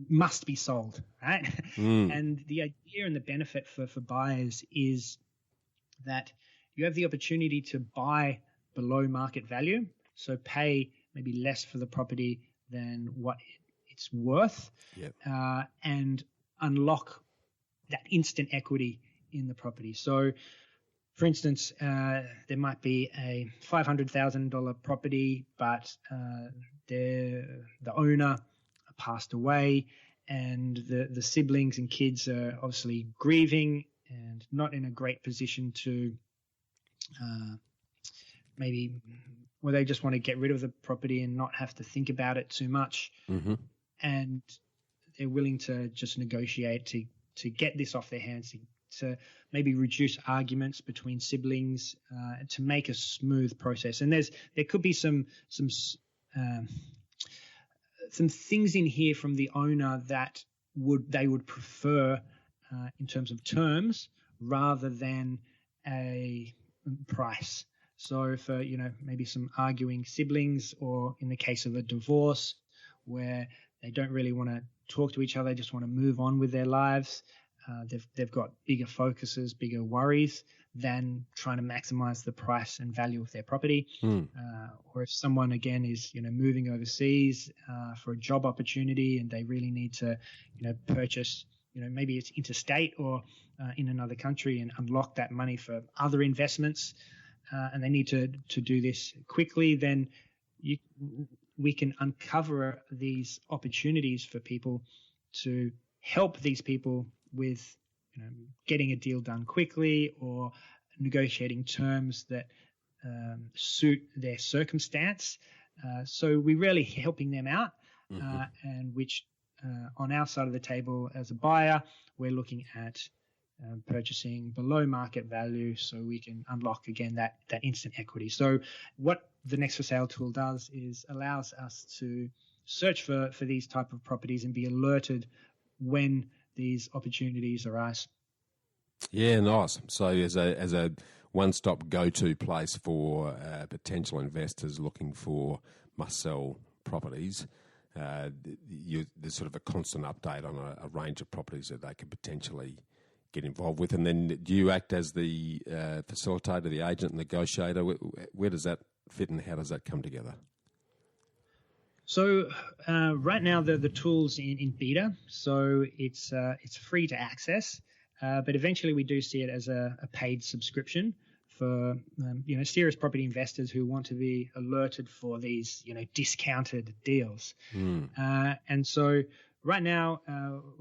must be sold, right? And the idea and the benefit for buyers is that you have the opportunity to buy below market value, so pay maybe less for the property than what it's worth, and unlock that instant equity in the property. So, for instance, there might be a $500,000 property, but the owner passed away, and the siblings and kids are obviously grieving and not in a great position to they just want to get rid of the property and not have to think about it too much. And they're willing to just negotiate to get this off their hands, to maybe reduce arguments between siblings, to make a smooth process. And there could be some things in here from the owner that they would prefer in terms of terms rather than a price. So for maybe some arguing siblings, or in the case of a divorce where they don't really want to talk to each other, just want to move on with their lives, they've got bigger focuses, bigger worries than trying to maximize the price and value of their property. Or if someone again is moving overseas for a job opportunity and they really need to purchase, maybe it's interstate or in another country, and unlock that money for other investments, and they need to do this quickly, then we can uncover these opportunities for people to help these people with getting a deal done quickly or negotiating terms that suit their circumstance. So we're really helping them out and which on our side of the table as a buyer, we're looking at purchasing below market value so we can unlock again that instant equity. So what the Next for Sale tool does is allows us to search for these type of properties and be alerted when these opportunities arise. Yeah, nice. So as a one-stop go-to place for potential investors looking for must-sell properties, there's sort of a constant update on a range of properties that they could potentially get involved with. And then do you act as the facilitator, the agent, negotiator? Where does that fit and how does that come together? So right now the tool's in beta, so it's free to access, but eventually we do see it as a paid subscription for serious property investors who want to be alerted for these discounted deals. And so right now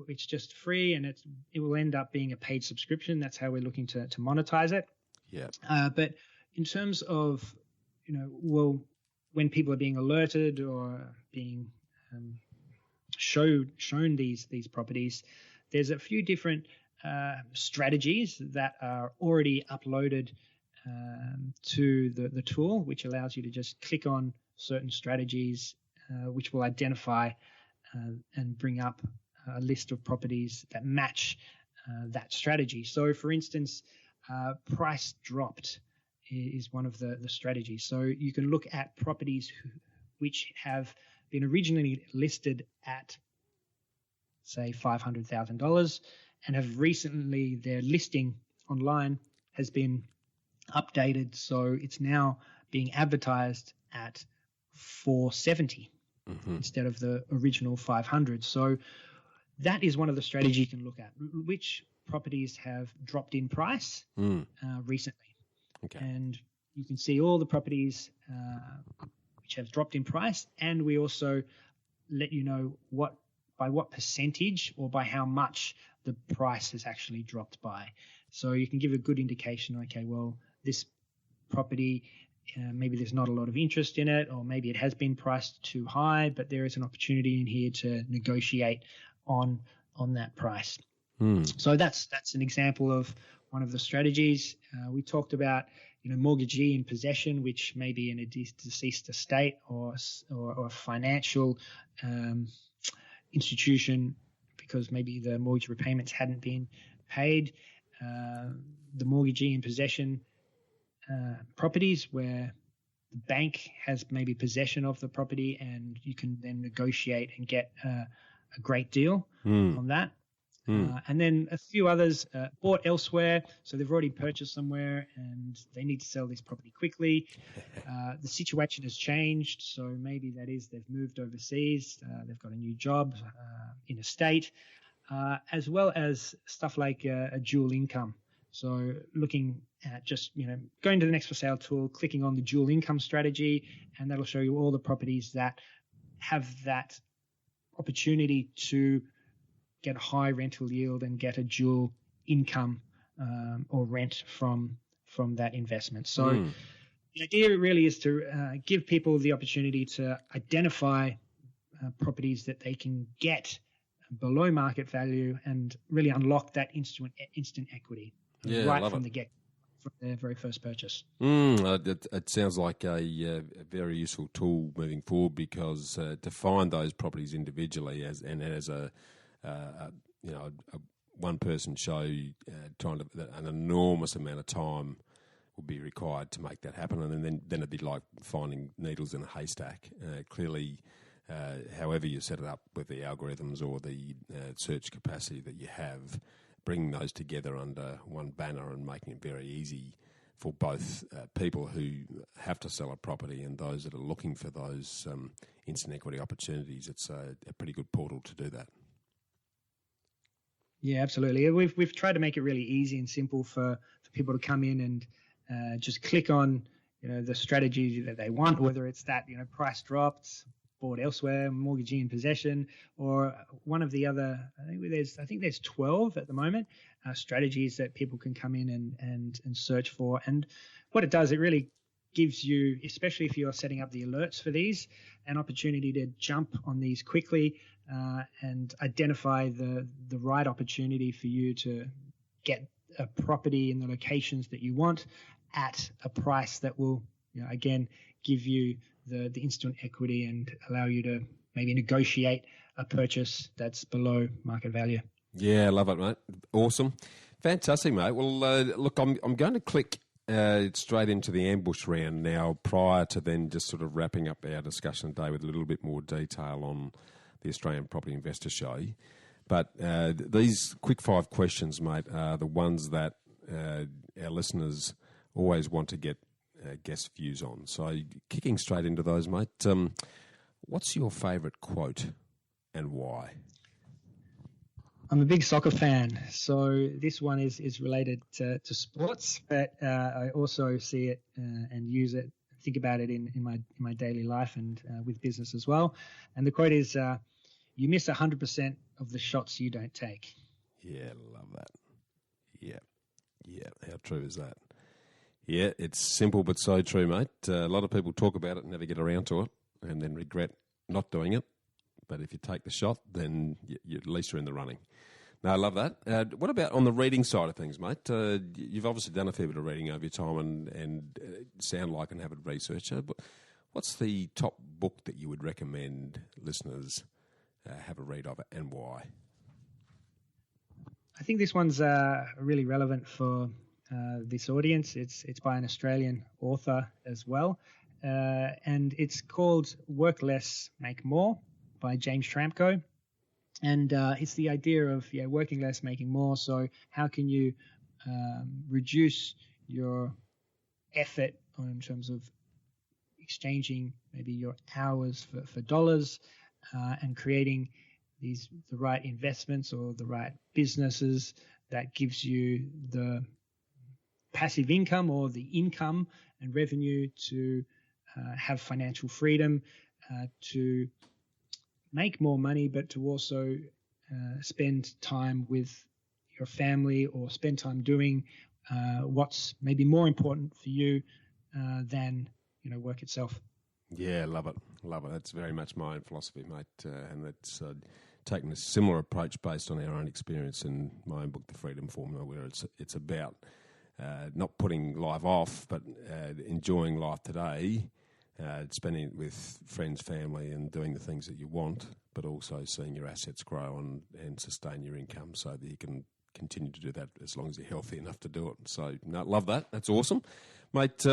it's just free, and it will end up being a paid subscription. That's how we're looking to monetize it. Yeah. But in terms of when people are being alerted or being shown these properties, there's a few different strategies that are already uploaded to the tool, which allows you to just click on certain strategies, which will identify and bring up a list of properties that match that strategy. So, for instance, price dropped is one of the strategies. So you can look at properties which have been originally listed at, say, $500,000 and have recently, their listing online has been updated. So it's now being advertised at $470 instead of the original $500. So that is one of the strategies you can look at, which properties have dropped in price recently. Okay. And you can see all the properties which have dropped in price, and we also let you know by what percentage or by how much the price has actually dropped by. So you can give a good indication, okay, well, this property, maybe there's not a lot of interest in it, or maybe it has been priced too high, but there is an opportunity in here to negotiate on that price. So that's an example of one of the strategies. We talked about, mortgagee in possession, which may be in a deceased estate or a financial institution because maybe the mortgage repayments hadn't been paid. The mortgagee in possession properties where the bank has maybe possession of the property, and you can then negotiate and get a great deal on that. And then a few others bought elsewhere, so they've already purchased somewhere and they need to sell this property quickly. The situation has changed, so maybe they've moved overseas, they've got a new job in a state, as well as stuff like a dual income. So looking at just, going to the Next for Sale tool, clicking on the dual income strategy, and that'll show you all the properties that have that opportunity to get a high rental yield and get a dual income or rent from that investment. So the idea really is to give people the opportunity to identify properties that they can get below market value and really unlock that instant equity right from from their very first purchase. It sounds like a very useful tool moving forward, because to find those properties individually as a one-person show, an enormous amount of time will be required to make that happen, and then it'd be like finding needles in a haystack. Clearly, however you set it up with the algorithms or the search capacity that you have, bringing those together under one banner and making it very easy for both people who have to sell a property and those that are looking for those instant equity opportunities, it's a pretty good portal to do that. Yeah, absolutely. We've tried to make it really easy and simple for people to come in and just click on the strategy that they want, whether it's that price dropped, bought elsewhere, mortgagee in possession, or one of the other. I think there's 12 at the moment strategies that people can come in and search for. And what it does, it really gives you, especially if you're setting up the alerts for these, an opportunity to jump on these quickly and identify the right opportunity for you to get a property in the locations that you want at a price that will, again, give you the instant equity and allow you to maybe negotiate a purchase that's below market value. Yeah, I love it, mate. Awesome. Fantastic, mate. Well, look, I'm going to click straight into the ambush round now, prior to then just sort of wrapping up our discussion today with a little bit more detail on the Australian Property Investor Show. But these quick 5 questions, mate, are the ones that our listeners always want to get guest views on. So kicking straight into those, mate, what's your favourite quote and why? I'm a big soccer fan, so this one is related to sports, but I also see it and use it, think about it in my daily life and with business as well. And the quote is, "You miss 100% of the shots you don't take." Yeah, love that. Yeah. How true is that? Yeah, it's simple but so true, mate. A lot of people talk about it and never get around to it, and then regret not doing it. But if you take the shot, then you at least you're in the running. No, I love that. What about on the reading side of things, mate? You've obviously done a fair bit of reading over your time and sound like an avid researcher. But what's the top book that you would recommend listeners have a read of, and why? I think this one's really relevant for this audience. It's by an Australian author as well, and it's called Work Less, Make More by James Schramko. And it's the idea of working less, making more. So how can you reduce your effort in terms of exchanging maybe your hours for dollars and creating the right investments or the right businesses that gives you the passive income or the income and revenue to have financial freedom, to make more money, but to also spend time with your family or spend time doing what's maybe more important for you than work itself. Yeah, love it. That's very much my own philosophy, mate, and it's taken a similar approach based on our own experience in my own book, The Freedom Formula, where it's about not putting life off, but enjoying life today. Spending it with friends, family, and doing the things that you want, but also seeing your assets grow and sustain your income so that you can continue to do that as long as you're healthy enough to do it. So, no, love that. That's awesome. Mate,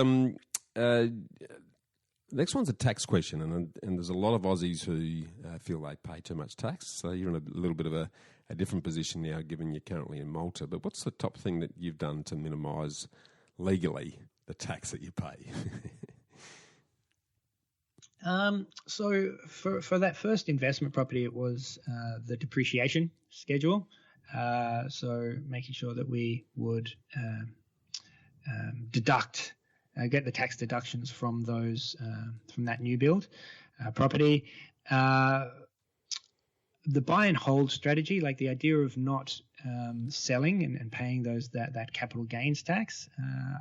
next one's a tax question, and there's a lot of Aussies who feel they pay too much tax, so you're in a little bit of a different position now given you're currently in Malta. But what's the top thing that you've done to minimise legally the tax that you pay? So for that first investment property, it was the depreciation schedule. So making sure that we would get the tax deductions from those from that new build property. The buy and hold strategy, like the idea of not selling and paying that capital gains tax.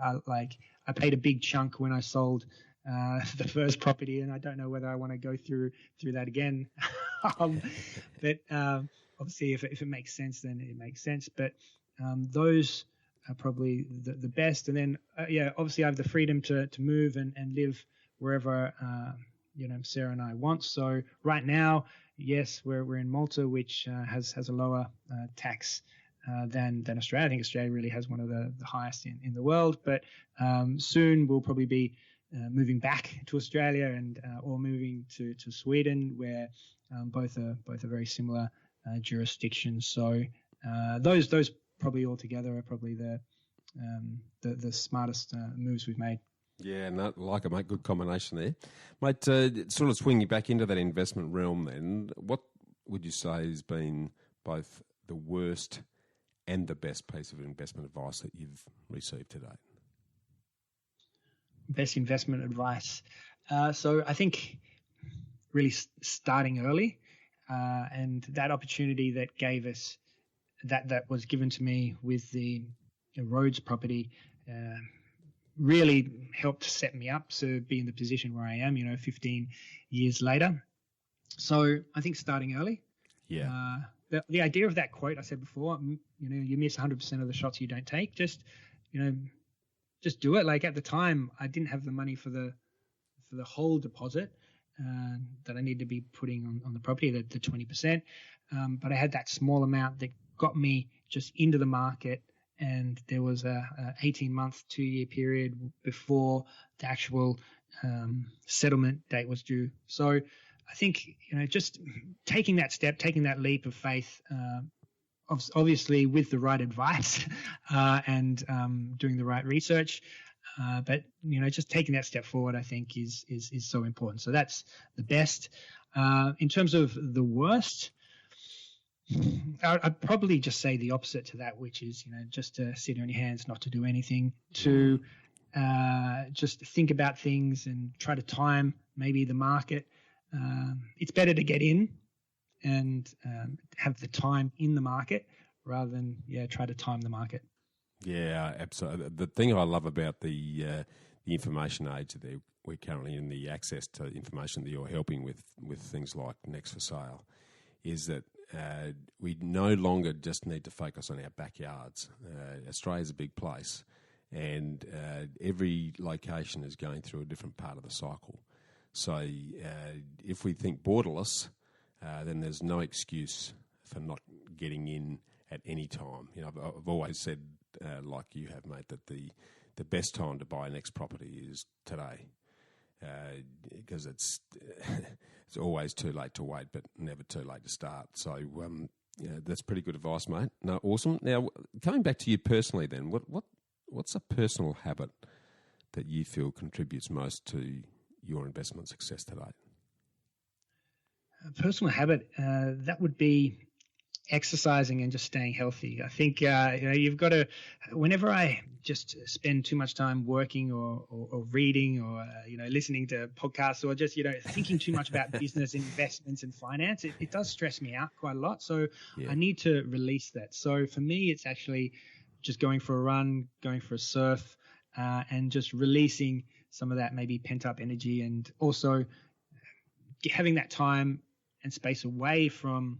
I paid a big chunk when I sold the first property, and I don't know whether I want to go through that again. But obviously, if it makes sense, then it makes sense. But those are probably the best. And then, obviously, I have the freedom to move and live wherever Sarah and I want. So right now, yes, we're in Malta, which has a lower tax than Australia. I think Australia really has one of the highest in the world. But soon we'll probably be moving back to Australia and or moving to Sweden, where both are very similar jurisdictions. So those probably altogether are probably the smartest moves we've made. Yeah, no, like it, mate. Good combination there, mate. Sort of swinging back into that investment realm, then, what would you say has been both the worst and the best piece of investment advice that you've received to date? Best investment advice. So I think really starting early, and that opportunity that gave us that was given to me with the Rhodes property really helped set me up to be in the position where I am, 15 years later. So I think starting early. Yeah. The idea of that quote I said before, you miss 100% of the shots you don't take. Just do it. Like at the time, I didn't have the money for the whole deposit that I need to be putting on the property, the 20%. But I had that small amount that got me just into the market. And there was a 18-month, 2-year period before the actual settlement date was due. So I think, just taking that step, taking that leap of faith, obviously with the right advice and doing the right research, but just taking that step forward, I think is so important. So that's the best. In terms of the worst, I'd probably just say the opposite to that, which is, just to sit on your hands, not to do anything, to just think about things and try to time maybe the market. It's better to get in and have the time in the market rather than, try to time the market. Yeah, absolutely. The thing I love about the information age that we're currently in, the access to information that you're helping with things like Next for Sale, is that we no longer just need to focus on our backyards. Australia's a big place, and every location is going through a different part of the cycle. So if we think borderless, then there's no excuse for not getting in at any time. I've always said, like you have, mate, that the best time to buy a next property is today, because it's always too late to wait, but never too late to start. So that's pretty good advice, mate. No, awesome. Now, coming back to you personally, then, what's a personal habit that you feel contributes most to your investment success today? A personal habit, that would be exercising and just staying healthy. I think you've got to, whenever I just spend too much time working or reading or listening to podcasts or just thinking too much about business, investments and finance, it does stress me out quite a lot. So I need to release that. So for me, it's actually just going for a run, going for a surf, and just releasing some of that maybe pent up energy, and also having that time and space away from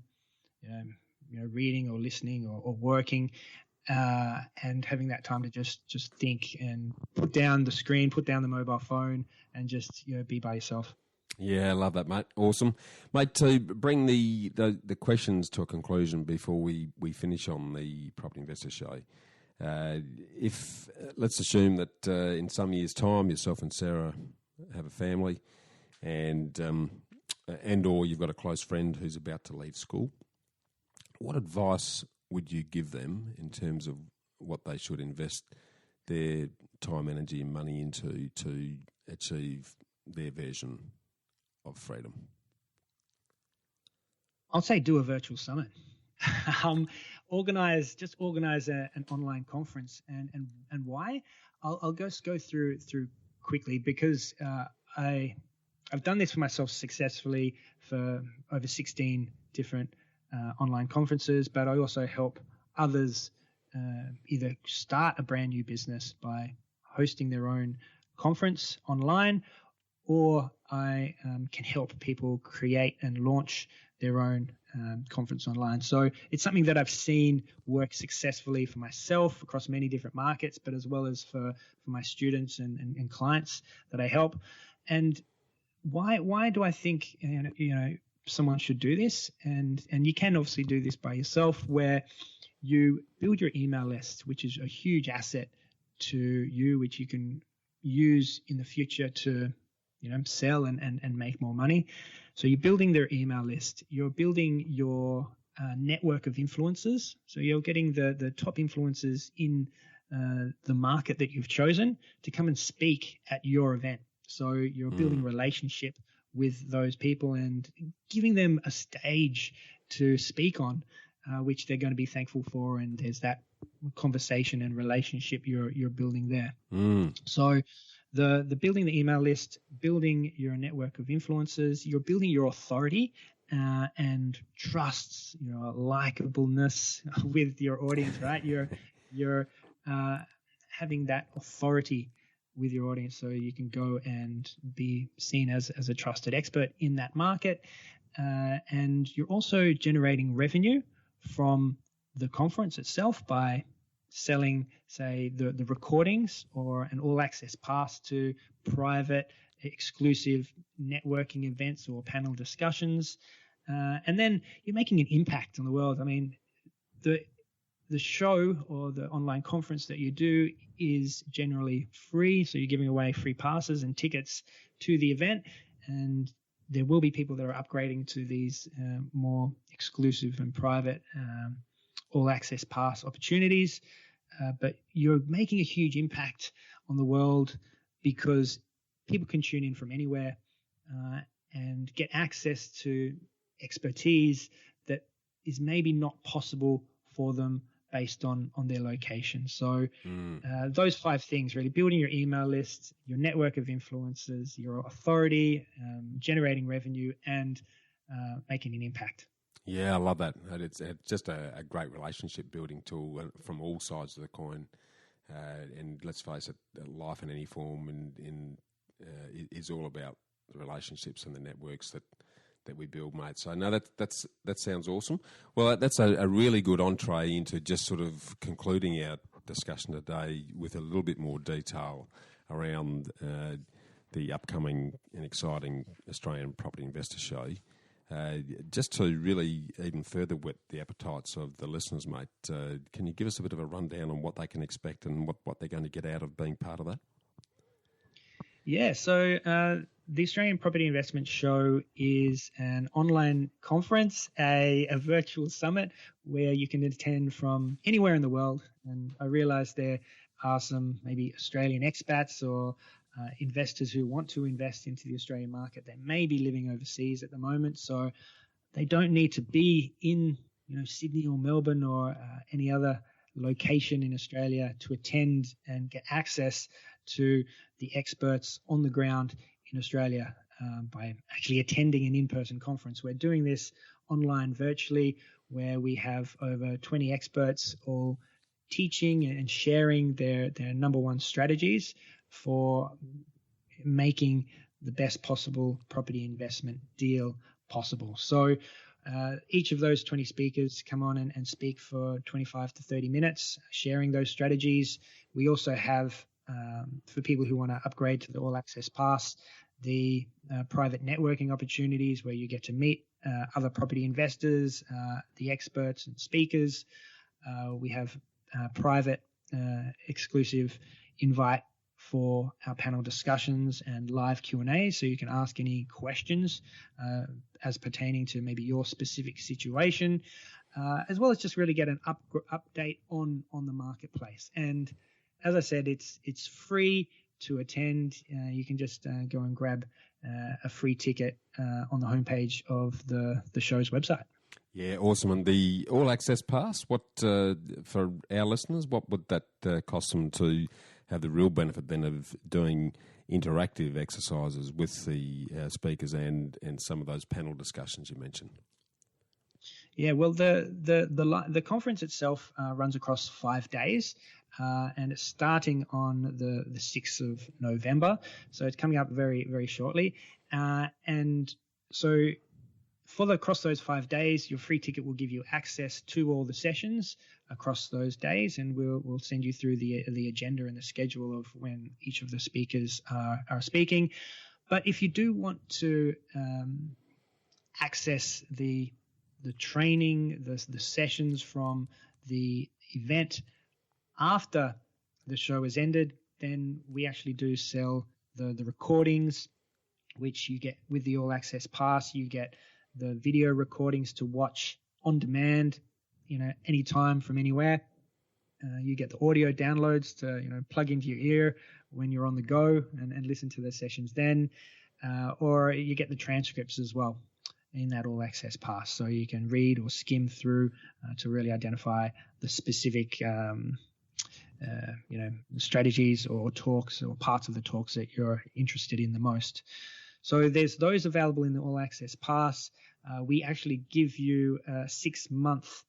reading or listening or working, and having that time to just think and put down the screen, put down the mobile phone, and just be by yourself. Yeah, I love that, mate. Awesome. Mate, to bring the questions to a conclusion before we finish on the Property Investor Show, if let's assume that in some years' time yourself and Sarah have a family, and or you've got a close friend who's about to leave school, what advice would you give them in terms of what they should invest their time, energy and money into to achieve their version of freedom? I'll say do a virtual summit. Organize an online conference, and why? I'll just go through quickly, because I've done this for myself successfully for over 16 different online conferences, but I also help others either start a brand new business by hosting their own conference online, or I can help people create and launch their own conference online. So it's something that I've seen work successfully for myself across many different markets, but as well as for my students and clients that I help. And why do I think someone should do this? And you can obviously do this by yourself, where you build your email list, which is a huge asset to you, which you can use in the future to sell and make more money. So you're building their email list. You're building your network of influencers. So you're getting the top influencers in the market that you've chosen to come and speak at your event. So you're building a relationship with those people and giving them a stage to speak on, which they're going to be thankful for. And there's that conversation and relationship you're building there. So the building the email list, building your network of influencers, you're building your authority and trusts, likableness with your audience, right? You're having that authority with your audience so you can go and be seen as a trusted expert in that market. And you're also generating revenue from the conference itself by selling, say, the recordings or an all-access pass to private, exclusive networking events or panel discussions. And then you're making an impact on the world. I mean, the show or the online conference that you do is generally free, so you're giving away free passes and tickets to the event, and there will be people that are upgrading to these more exclusive and private all-access pass opportunities. But you're making a huge impact on the world because people can tune in from anywhere and get access to expertise that is maybe not possible for them based on their location. So those 5 things, really: building your email list, your network of influencers, your authority, generating revenue, and making an impact. Yeah, I love that. It's just a great relationship building tool from all sides of the coin. And let's face it, life in any form is all about the relationships and the networks that we build, mate. So no, that sounds awesome. Well, that's a really good entree into just sort of concluding our discussion today with a little bit more detail around the upcoming and exciting Australian Property Investor Show. Just to really even further whet the appetites of the listeners, mate, can you give us a bit of a rundown on what they can expect and what they're going to get out of being part of that? Yeah, so the Australian Property Investment Show is an online conference, a virtual summit where you can attend from anywhere in the world. And I realize there are some maybe Australian expats or investors who want to invest into the Australian market that may be living overseas at the moment. So they don't need to be in Sydney or Melbourne or any other location in Australia to attend and get access to the experts on the ground in Australia by actually attending an in-person conference. We're doing this online virtually, where we have over 20 experts all teaching and sharing their number one strategies for making the best possible property investment deal possible. So each of those 20 speakers come on and speak for 25 to 30 minutes, sharing those strategies. We also have, for people who want to upgrade to the All Access Pass, the private networking opportunities where you get to meet other property investors, the experts and speakers. We have private exclusive invite for our panel discussions and live Q&A, so you can ask any questions as pertaining to maybe your specific situation, as well as just really get an update on the marketplace. And as I said, it's free to attend. You can just go and grab a free ticket on the homepage of the show's website. Yeah, awesome. And the All Access Pass, what for our listeners, what would that cost them to have the real benefit then of doing interactive exercises with the speakers and some of those panel discussions you mentioned? Yeah, well, the conference itself runs across 5 days, and it's starting on the 6th of November. So it's coming up very, very shortly. And so across those 5 days, your free ticket will give you access to all the sessions across those days, and we'll send you through the agenda and the schedule of when each of the speakers are speaking. But if you do want to access the training, the sessions from the event after the show has ended, then we actually do sell the recordings, which you get with the All Access Pass. You get the video recordings to watch on demand, anytime from anywhere. You get the audio downloads to, plug into your ear when you're on the go and listen to the sessions then, or you get the transcripts as well in that All Access Pass. So you can read or skim through to really identify the specific, strategies or talks or parts of the talks that you're interested in the most. So there's those available in the All Access Pass. We actually give you a 6-month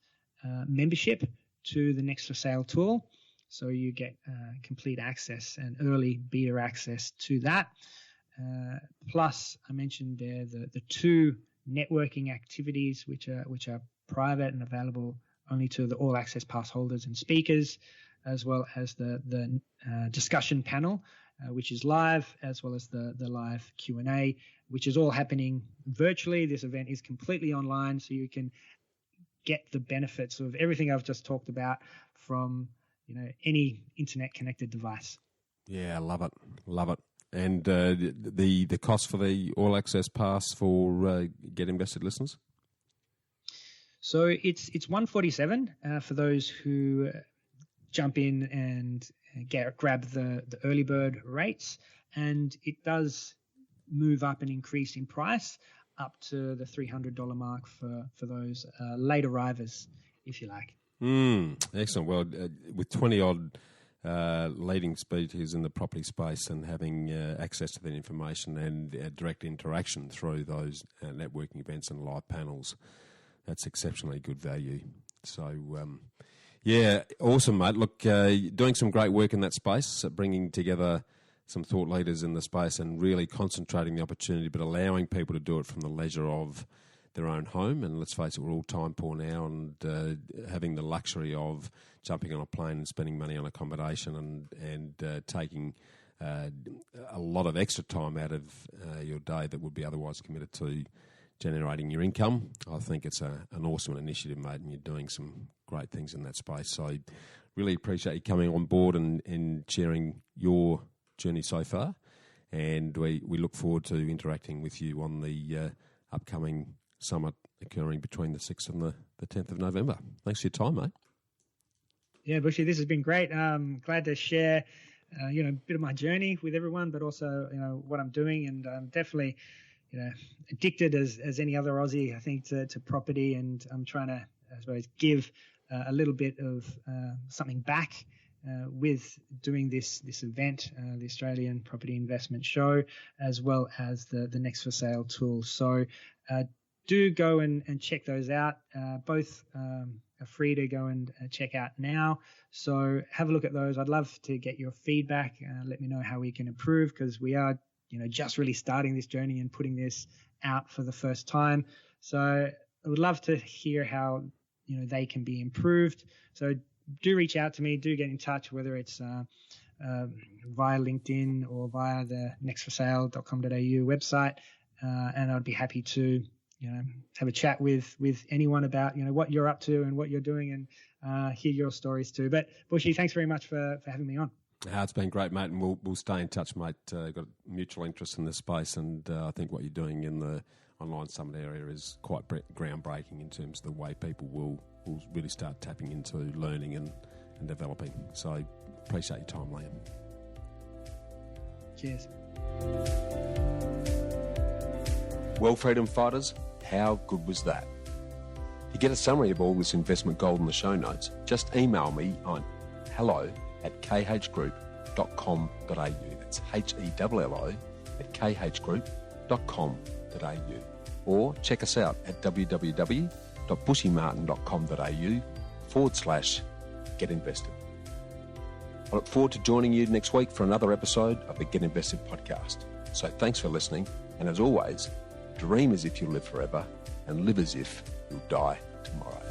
membership to the Next for Sale tool. So you get complete access and early beta access to that. Plus, I mentioned there the 2 networking activities which are private and available only to the all access pass holders and speakers, as well as the discussion panel, which is live, as well as the live Q&A, which is all happening virtually. This event is completely online, so you can get the benefits of everything I've just talked about from any internet connected device. Yeah, I love it. And the cost for the all access pass for Get Invested listeners? So it's $147 for those who jump in and grab the early bird rates, and it does move up and increase in price up to the $300 mark for those late arrivers, if you like. Excellent. Well, with 20 odd leading speakers in the property space and having access to that information and direct interaction through those networking events and live panels, that's exceptionally good value. So, yeah, awesome, mate. Look, doing some great work in that space, bringing together some thought leaders in the space and really concentrating the opportunity, but allowing people to do it from the leisure of their own home. And let's face it, we're all time poor now, and having the luxury of jumping on a plane and spending money on accommodation and taking a lot of extra time out of your day that would be otherwise committed to generating your income. I think it's an awesome initiative, mate, and you're doing some great things in that space. So really appreciate you coming on board and sharing your journey so far. And we look forward to interacting with you on the upcoming summit occurring between the 6th and the 10th of November. Thanks for your time, mate. Yeah, Bushy, this has been great. Glad to share, a bit of my journey with everyone, but also, what I'm doing. And I'm definitely, addicted as any other Aussie, I think, to property. And I'm trying to, I suppose, give a little bit of something back with doing this event, the Australian Property Investment Show, as well as the Next for Sale tool. So do go and check those out. Both are free to go and check out now. So have a look at those. I'd love to get your feedback. Let me know how we can improve, because we are, just really starting this journey and putting this out for the first time. So I would love to hear how, they can be improved. So do reach out to me. Do get in touch, whether it's via LinkedIn or via the nextforsale.com.au website. And I'd be happy to, have a chat with anyone about, what you're up to and what you're doing, and hear your stories too. But Bushy, thanks very much for having me on. It's been great, mate, and we'll stay in touch, mate. Got mutual interest in this space, and I think what you're doing in the online summit area is quite groundbreaking in terms of the way people will really start tapping into learning and developing. So appreciate your time, Liam. Cheers. Well, freedom fighters, how good was that? To get a summary of all this investment gold in the show notes, just email me on hello@khgroup.com.au. That's HELLO@khgroup.com.au. Or check us out at www.bushymartin.com.au/Get Invested. I look forward to joining you next week for another episode of the Get Invested podcast. So thanks for listening, and as always, dream as if you'll live forever and live as if you'll die tomorrow.